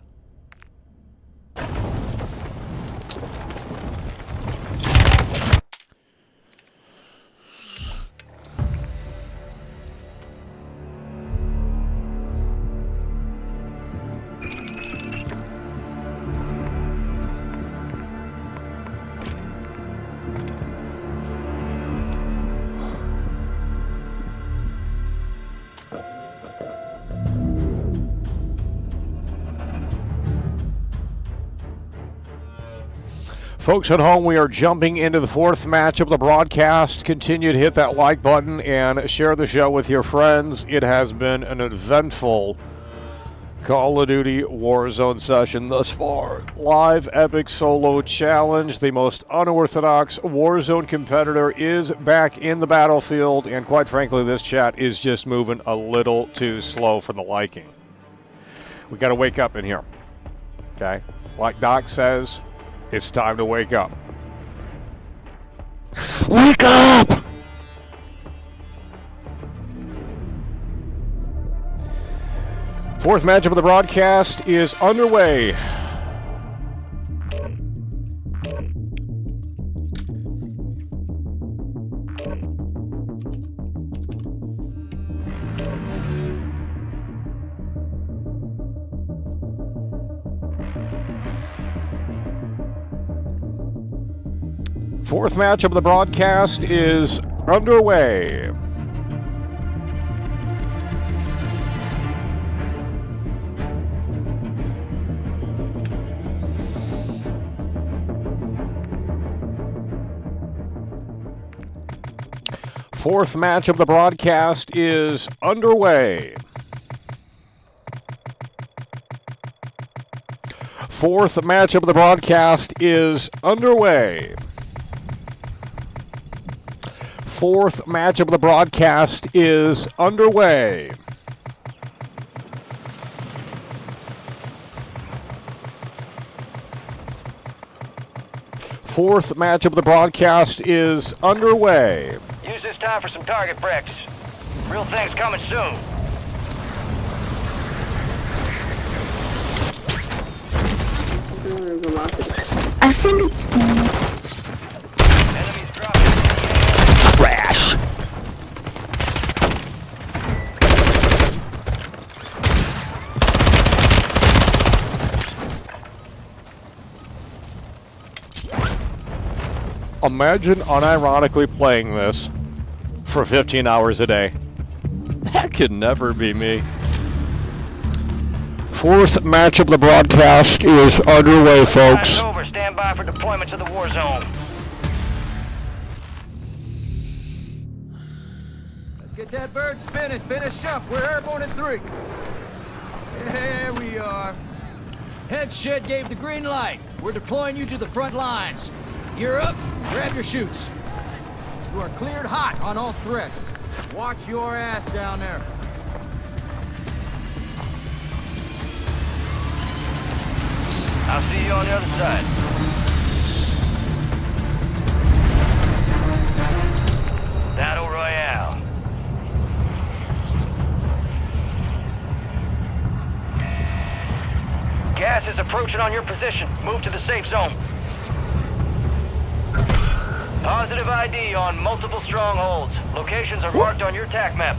Folks at home, we are jumping into the fourth match of the broadcast. Continue to hit that like button and share the show with your friends. It has been an eventful Call of Duty Warzone session thus far. Live Epic Solo Challenge. The most unorthodox Warzone competitor is back in the battlefield, and quite frankly, this chat is just moving a little too slow for the liking. We got to wake up in here. Okay? Like Doc says, it's time to wake up. Wake up! Fourth matchup of the broadcast is underway. Fourth matchup of the broadcast is underway. Fourth match of the broadcast is underway. Fourth match of the broadcast is underway. Fourth match of the broadcast is underway. Fourth match of the broadcast is underway. Use this time for some target practice. Real things coming soon. I think it's Enemies dropping. Trash! Imagine unironically playing this for 15 hours a day. That could never be me. Fourth match of the broadcast is underway, folks. Time's over. Stand by for deployment to the war zone. Let's get that bird spinning. Finish up. We're airborne in 3. There we are. Head shed gave the green light. We're deploying you to the front lines. You're up. Grab your chutes. You are cleared hot on all threats. Watch your ass down there. I'll see you on the other side. Battle Royale. Gas is approaching on your position. Move to the safe zone. Positive ID on multiple strongholds. Locations are marked on your TAC map.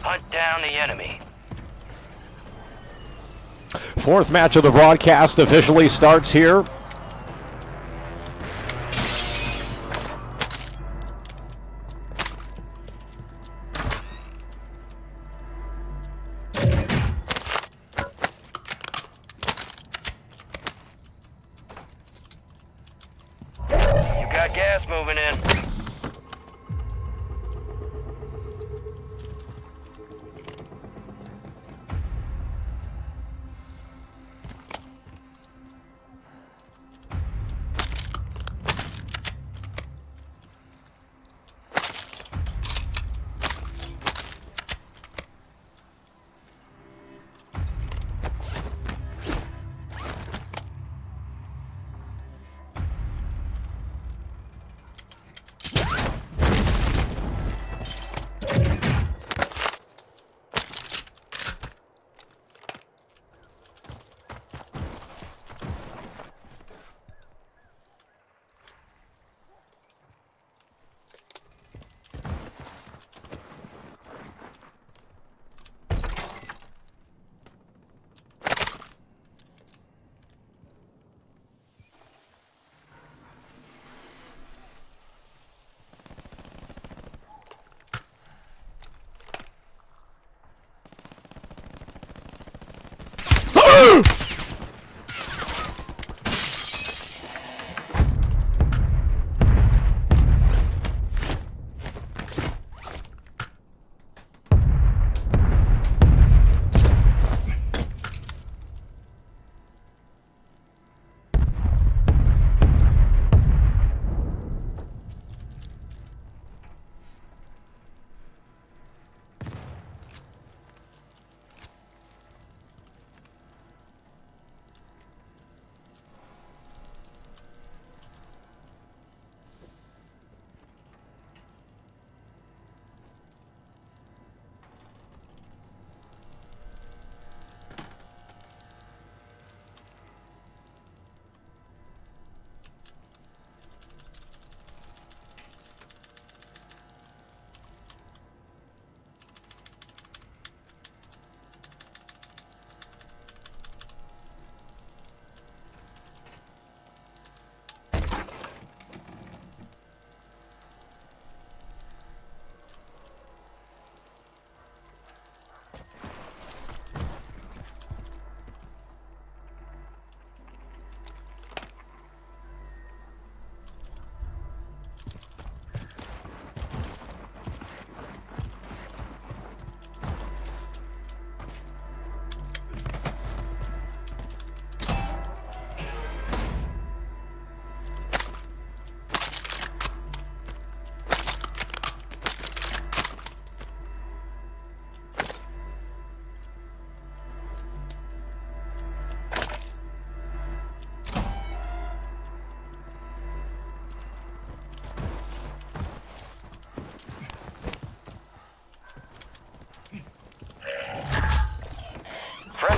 Hunt down the enemy. Fourth match of the broadcast officially starts here. You got gas moving in.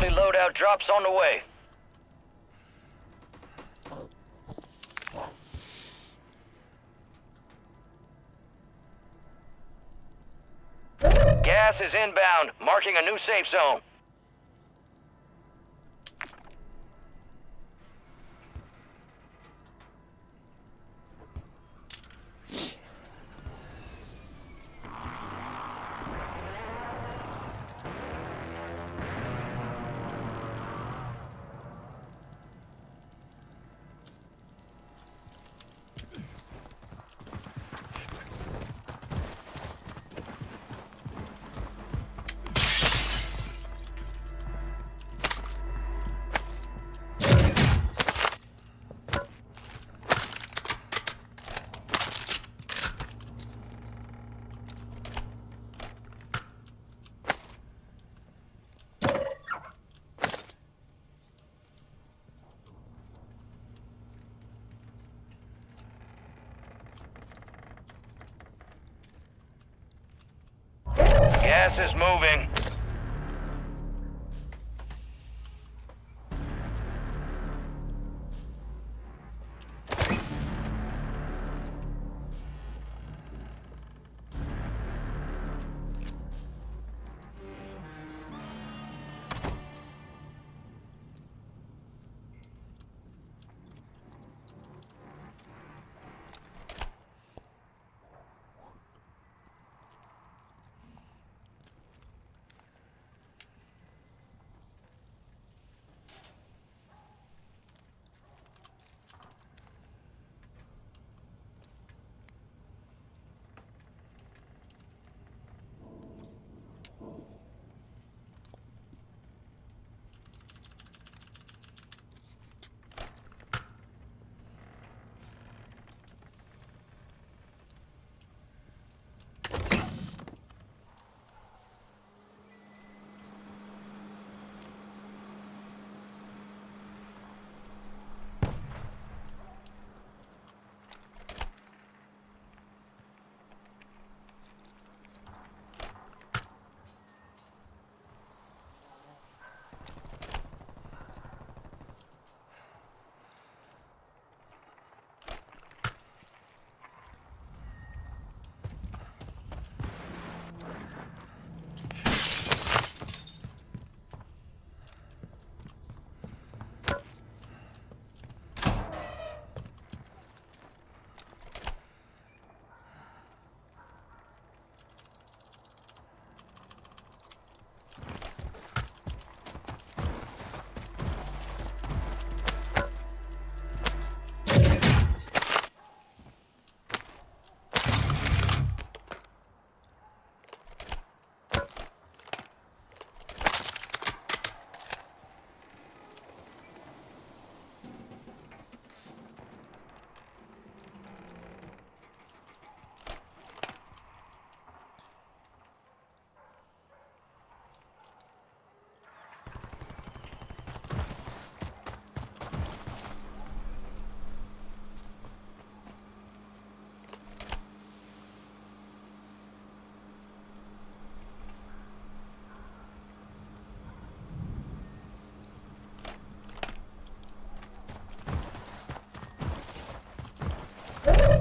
Friendly loadout drops on the way. Gas is inbound, marking a new safe zone. Gas is moving.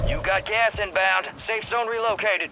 You got gas inbound. Safe zone relocated.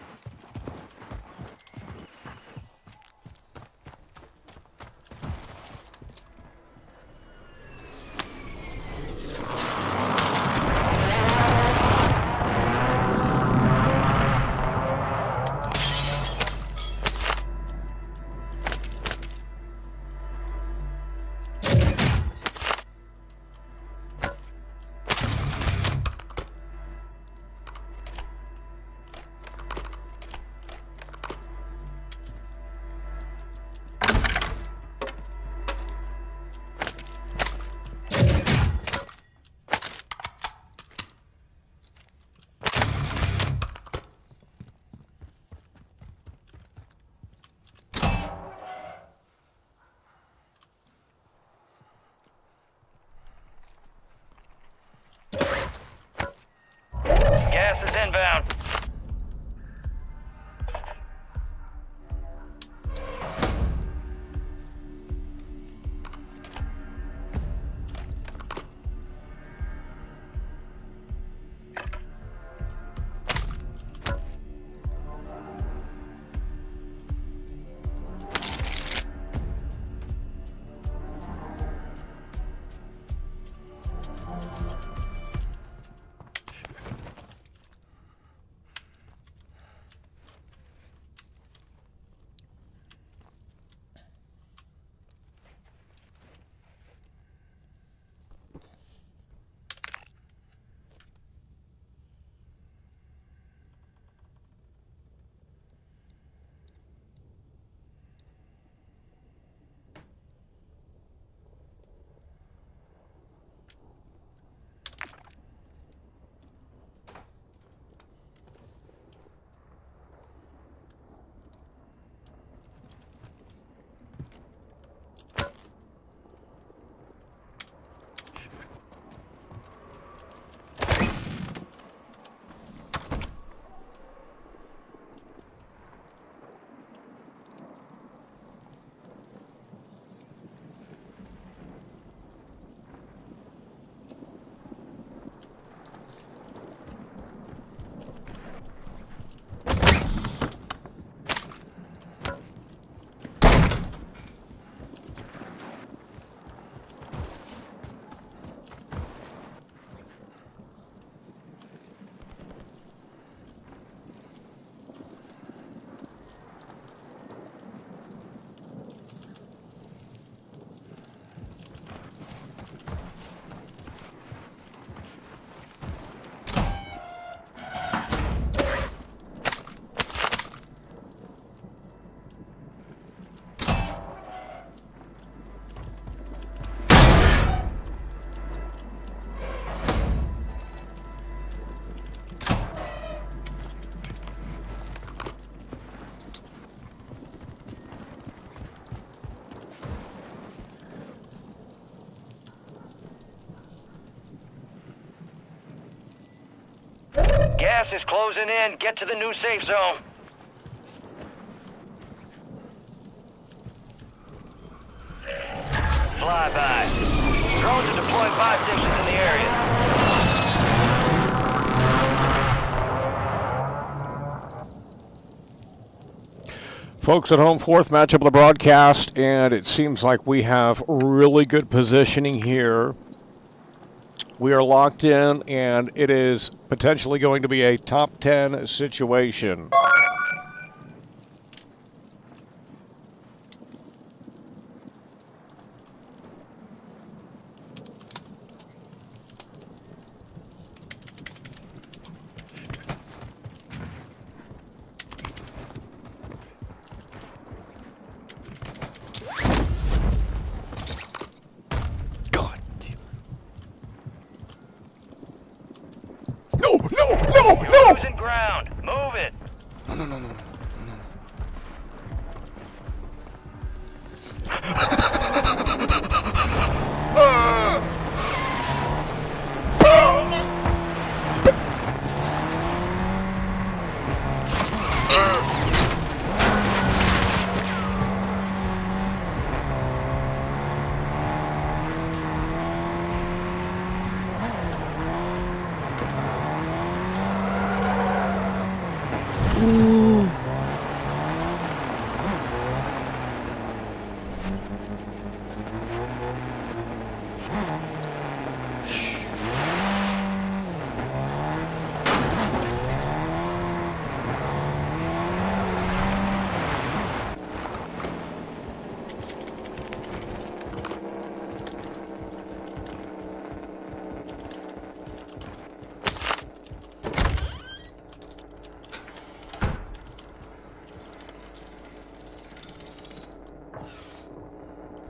Gas is inbound. Gas is closing in. Get to the new safe zone. Flyby. Drones are deployed 5 stations in the area. Folks at home, fourth matchup of the broadcast, and it seems like we have really good positioning here. We are locked in, and it is potentially going to be a top 10 situation. You're losing ground. Move it. No.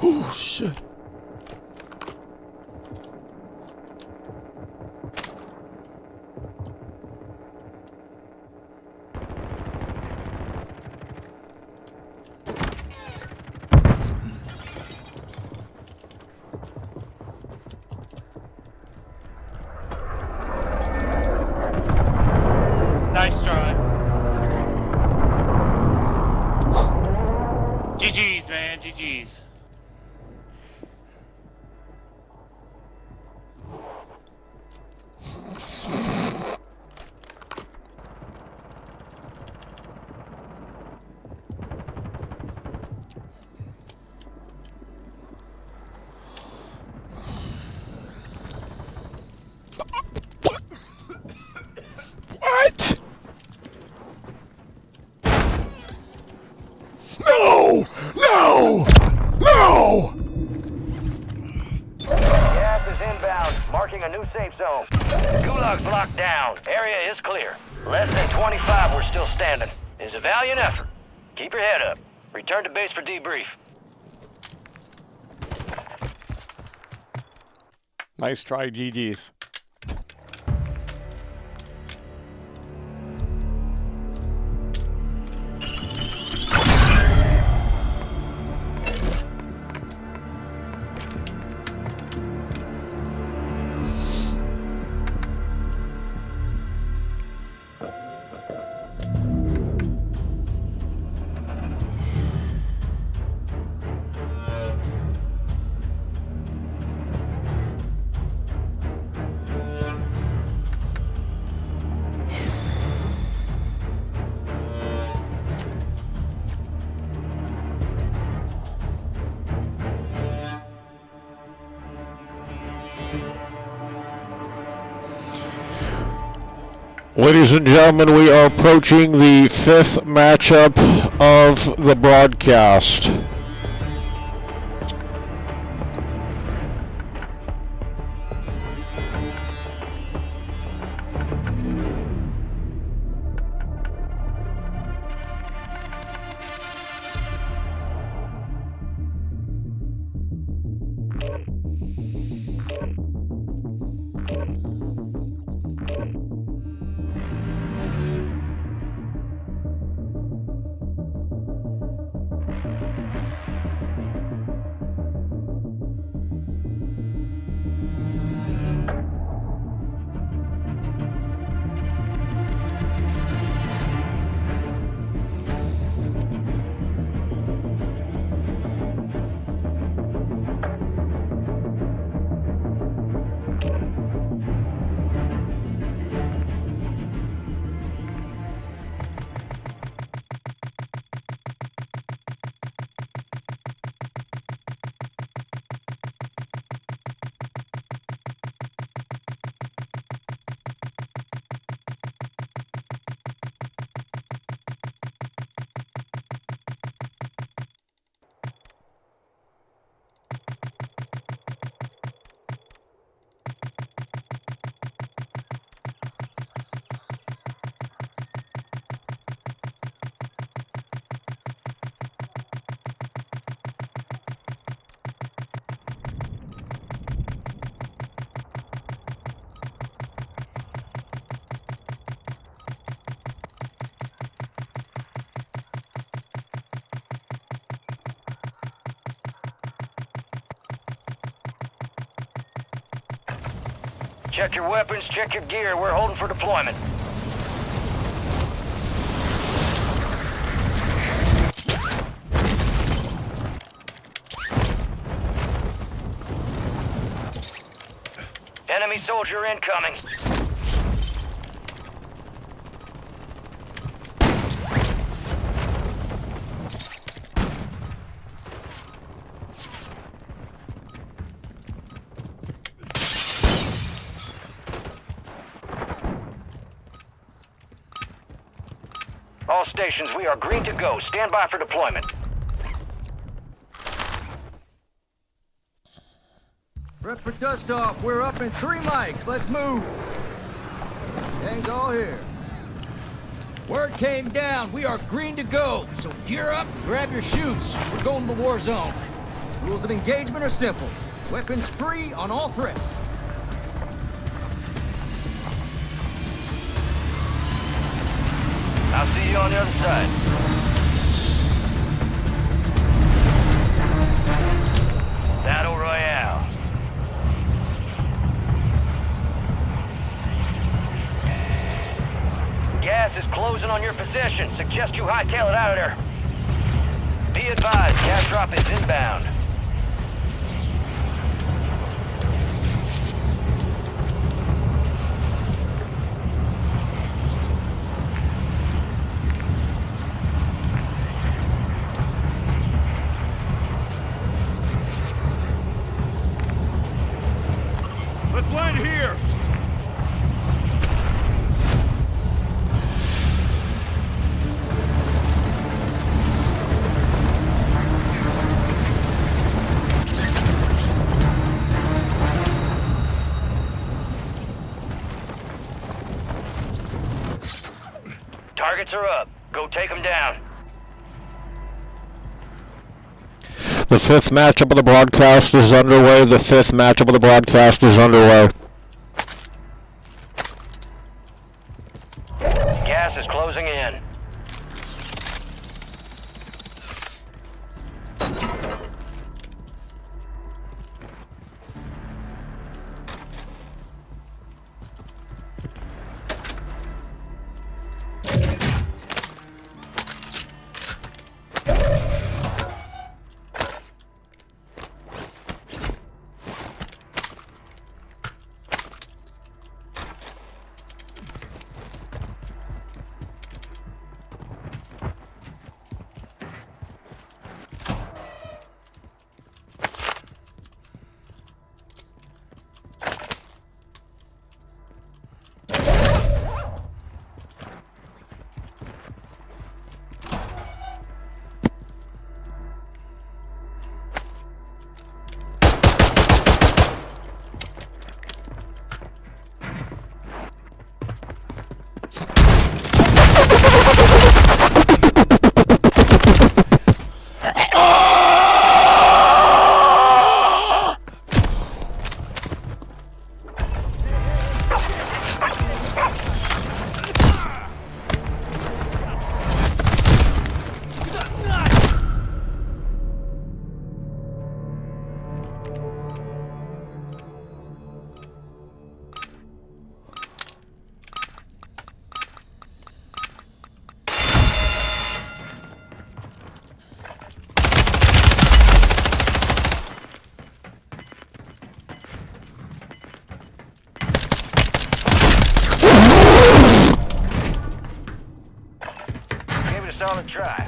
Oh, shit. Nice try. GG's, man. GG's. What? No! No! No! Gas is inbound. Marking a new safe zone. Gulag's blocked down. Area is clear. Less than 25 we're still standing. It's a valiant effort. Keep your head up. Return to base for debrief. Nice try, GG's. Ladies and gentlemen, we are approaching the fifth matchup of the broadcast. Check your weapons, check your gear. We're holding for deployment. Enemy soldier incoming. All stations, we are green to go. Stand by for deployment. Prep for dust off. We're up in 3 mics. Let's move. Gang's all here. Word came down. We are green to go. So gear up, grab your chutes. We're going to the war zone. Rules of engagement are simple. Weapons free on all threats. I'll see you on the other side. Battle Royale. Gas is closing on your position. Suggest you hightail it out of there. Be advised, gas drop is inbound. Let's land here! Targets are up. Go take them down. The 5th matchup of the broadcast is underway. The 5th matchup of the broadcast is underway. Gas is closing in. Solid try.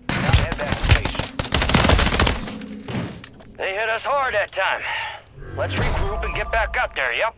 Now head back to station. They hit us hard that time. Let's regroup and get back up there, yep.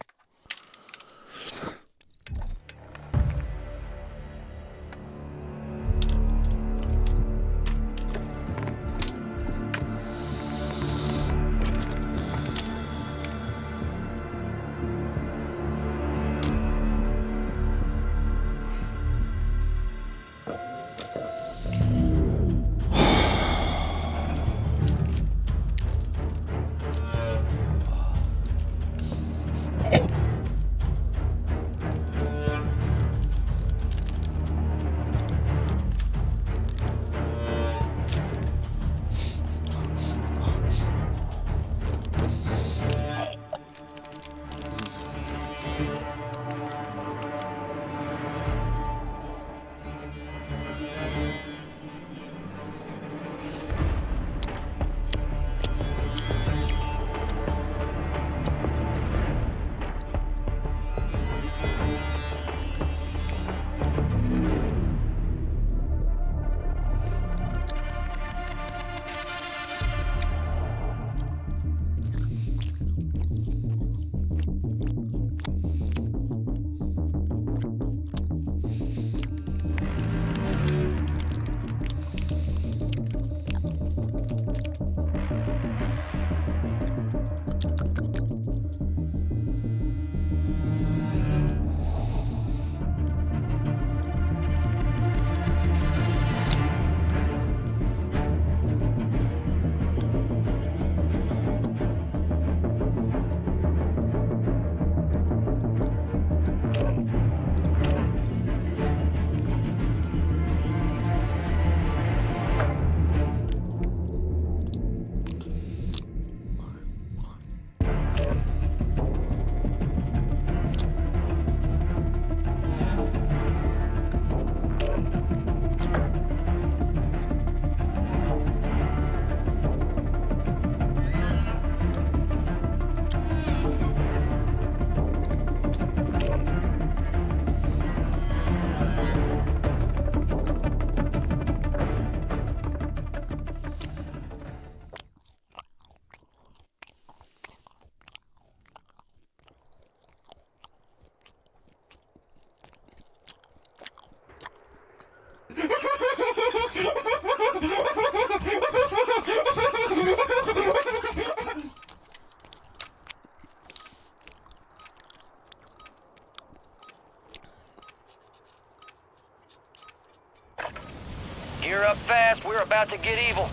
Gear up fast, we're about to get evil.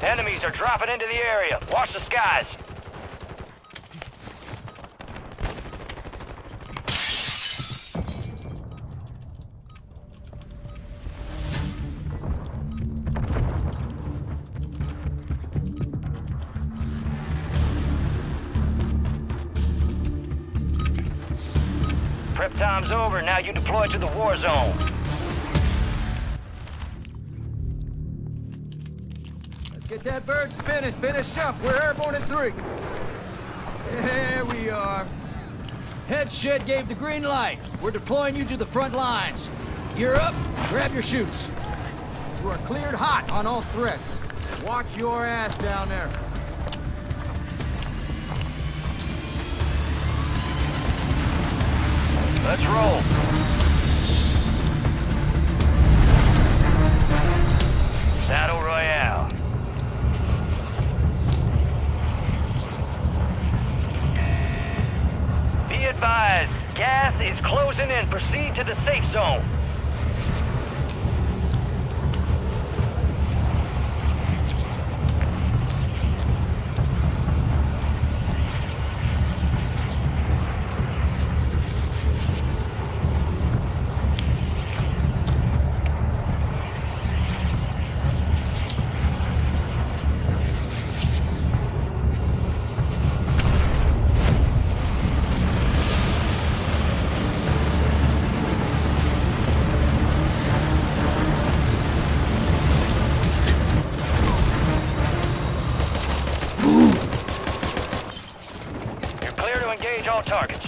Enemies are dropping into the area. Watch the skies. Prep time's over. Now you deploy to the war zone. Get that bird spinning. Finish up. We're airborne in 3. There we are. Head shed gave the green light. We're deploying you to the front lines. Gear up. Grab your chutes. You are cleared hot on all threats. Watch your ass down there. Let's roll. Battle Royale. Be advised, gas is closing in. Proceed to the safe zone. Engage all targets.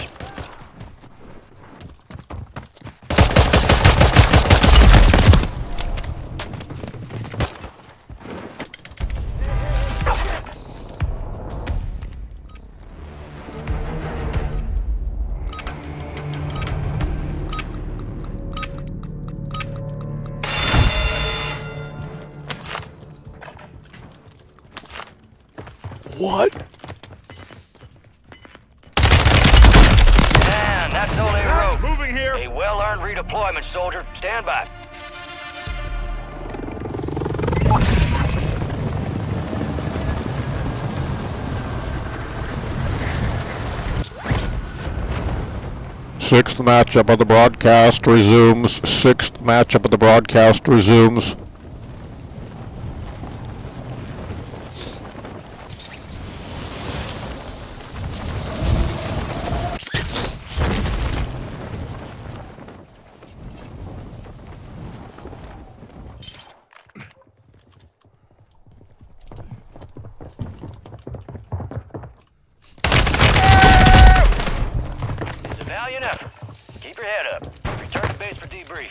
What? That's all they wrote. Moving here. A well-earned redeployment, soldier. Stand by. Sixth matchup of the broadcast resumes. Sixth matchup of the broadcast resumes. Valiant effort. Keep your head up. Return to base for debrief.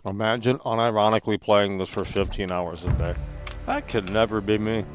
Imagine unironically playing this for 15 hours a day. That could never be me.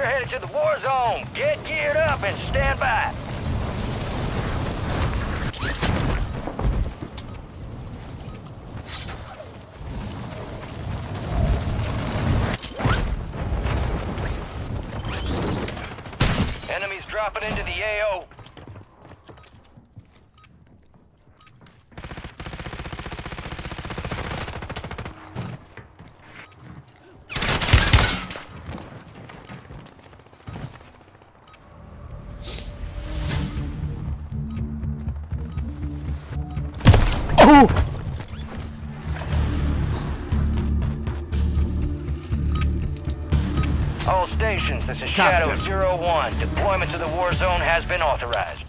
We're headed to the war zone. Get geared up and stand by. Enemies dropping into the AO. All stations, this is Shadow 01. Deployment to the war zone has been authorized.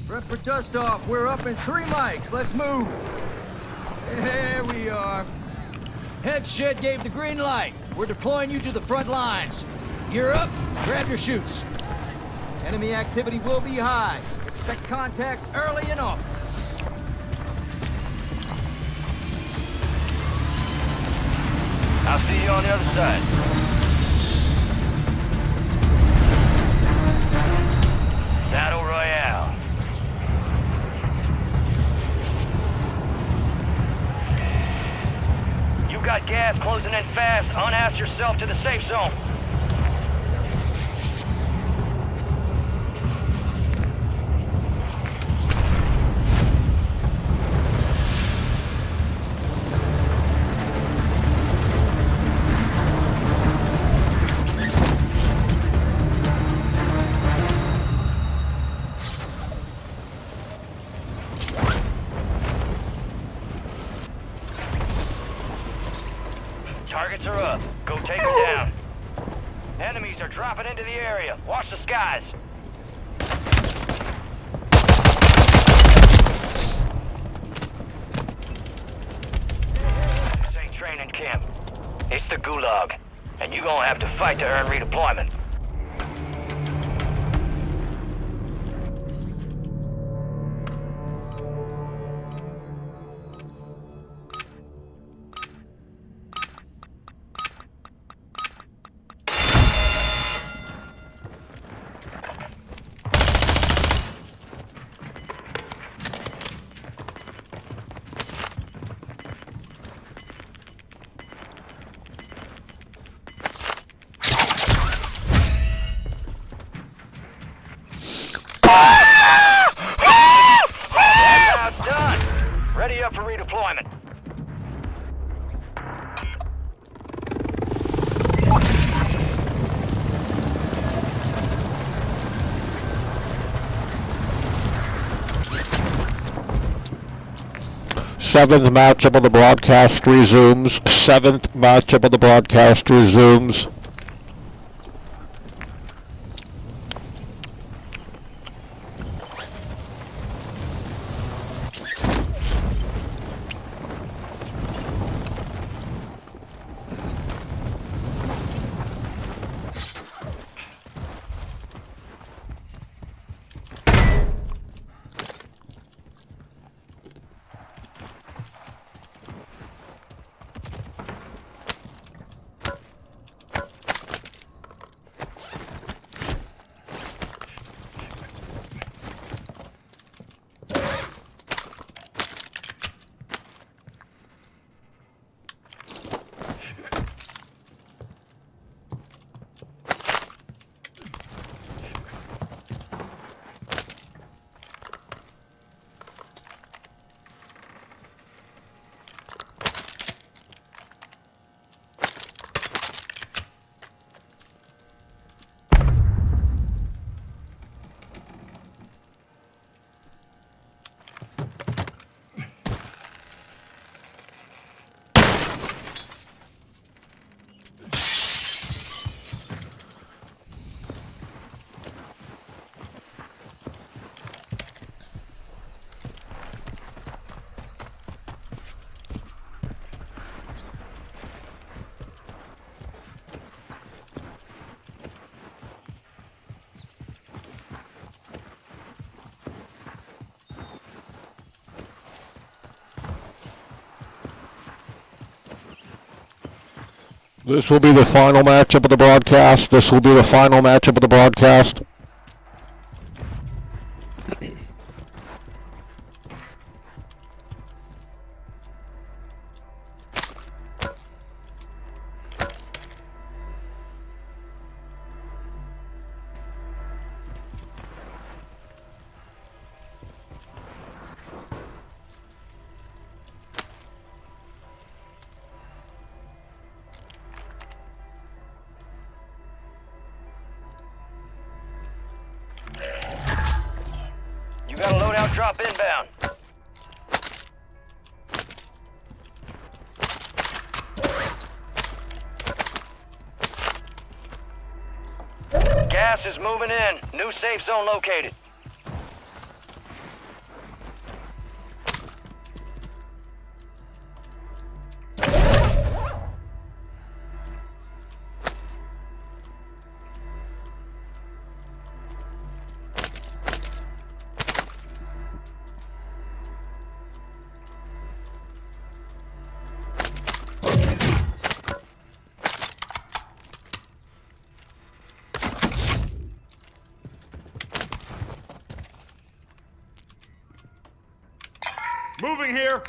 Prep for dust off. We're up in 3 mics. Let's move. There we are. Head shed gave the green light. We're deploying you to the front lines. You're up. Grab your chutes. Enemy activity will be high. Expect contact early and often. I'll see you on the other side. Battle Royale. You got gas closing in fast. Unass yourself to the safe zone. Targets are up. Go take them down. Enemies are dropping into the area. Watch the skies. This ain't training camp. It's the Gulag. And you gonna have to fight to earn redeployment. Ready up for redeployment. Seventh matchup of the broadcast resumes. Seventh matchup of the broadcast resumes. This will be the final matchup of the broadcast. This will be the final matchup of the broadcast. You got a loadout drop inbound. Gas is moving in. New safe zone located. Moving here!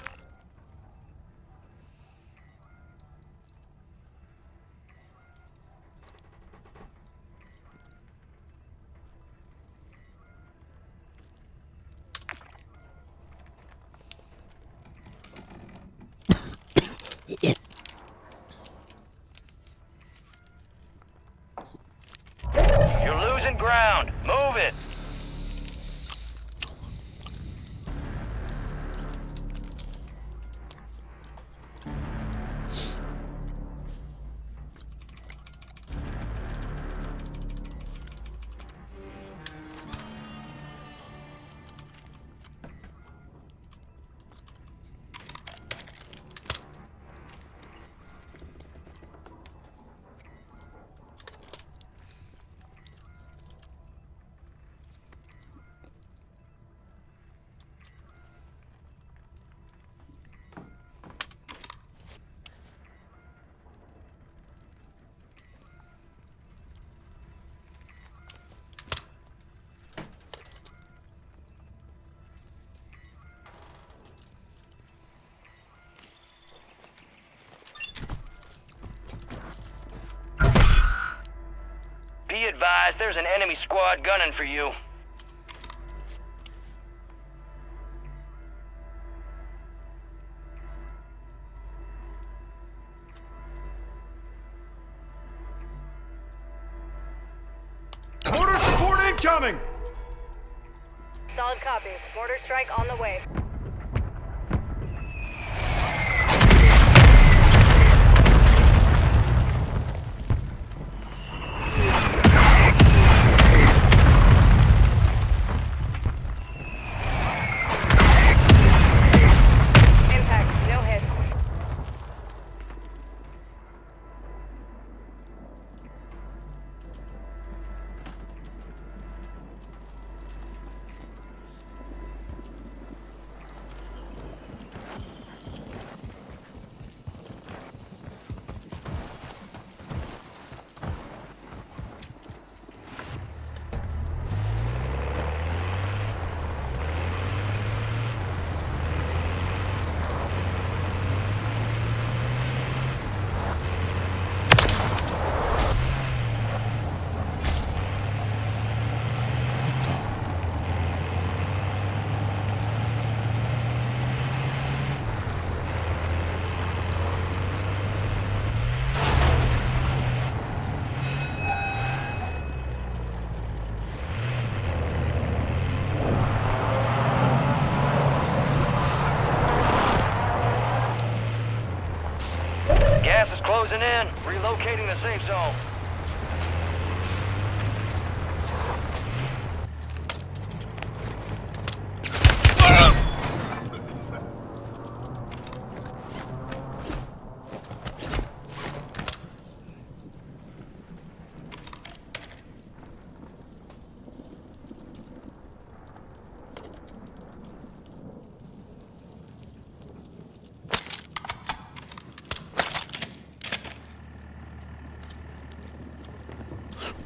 You're losing ground. Move it. Be advised, there's an enemy squad gunning for you. Mortar support incoming! Solid copy. Mortar strike on the way. Impact. No hit. Gas is closing in. Relocating the safe zone.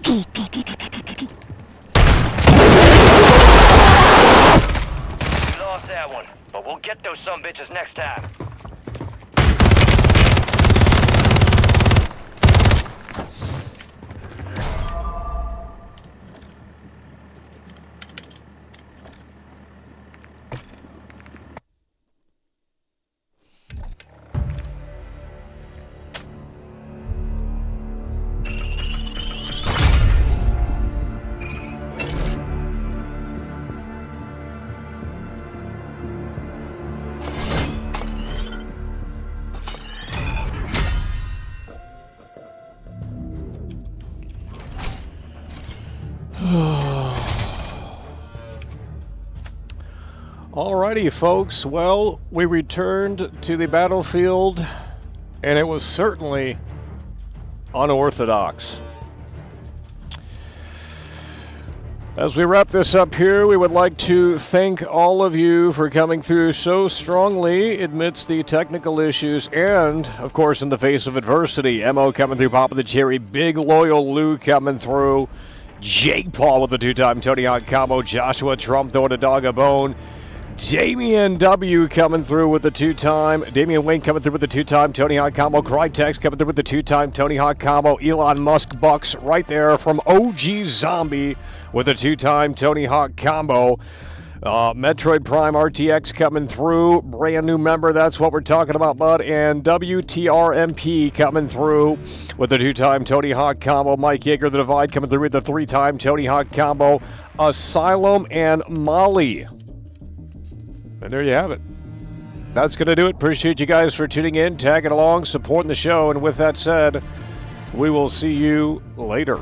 lost that one, but we'll get those sumbitches next time. Alrighty, folks. Well, we returned to the battlefield, and it was certainly unorthodox. As we wrap this up here, we would like to thank all of you for coming through so strongly amidst the technical issues and, of course, in the face of adversity. Mo coming through, popping the cherry. Big Loyal Lou coming through. Jake Paul with the two-time Tony Hawk combo. Joshua Trump throwing a dog a bone. Damian W coming through with the two-time. Damian Wayne coming through with the two-time Tony Hawk combo. Crytex coming through with the two-time Tony Hawk combo. Elon Musk Bucks right there from OG Zombie with a two-time Tony Hawk combo. Metroid Prime RTX coming through. Brand new member, that's what we're talking about, bud. And WTRMP coming through with the two-time Tony Hawk combo. Mike Yeager, the Divide, coming through with the three-time Tony Hawk combo. Asylum and Molly. And there you have it. That's going to do it. Appreciate you guys for tuning in, tagging along, supporting the show. And with that said, we will see you later.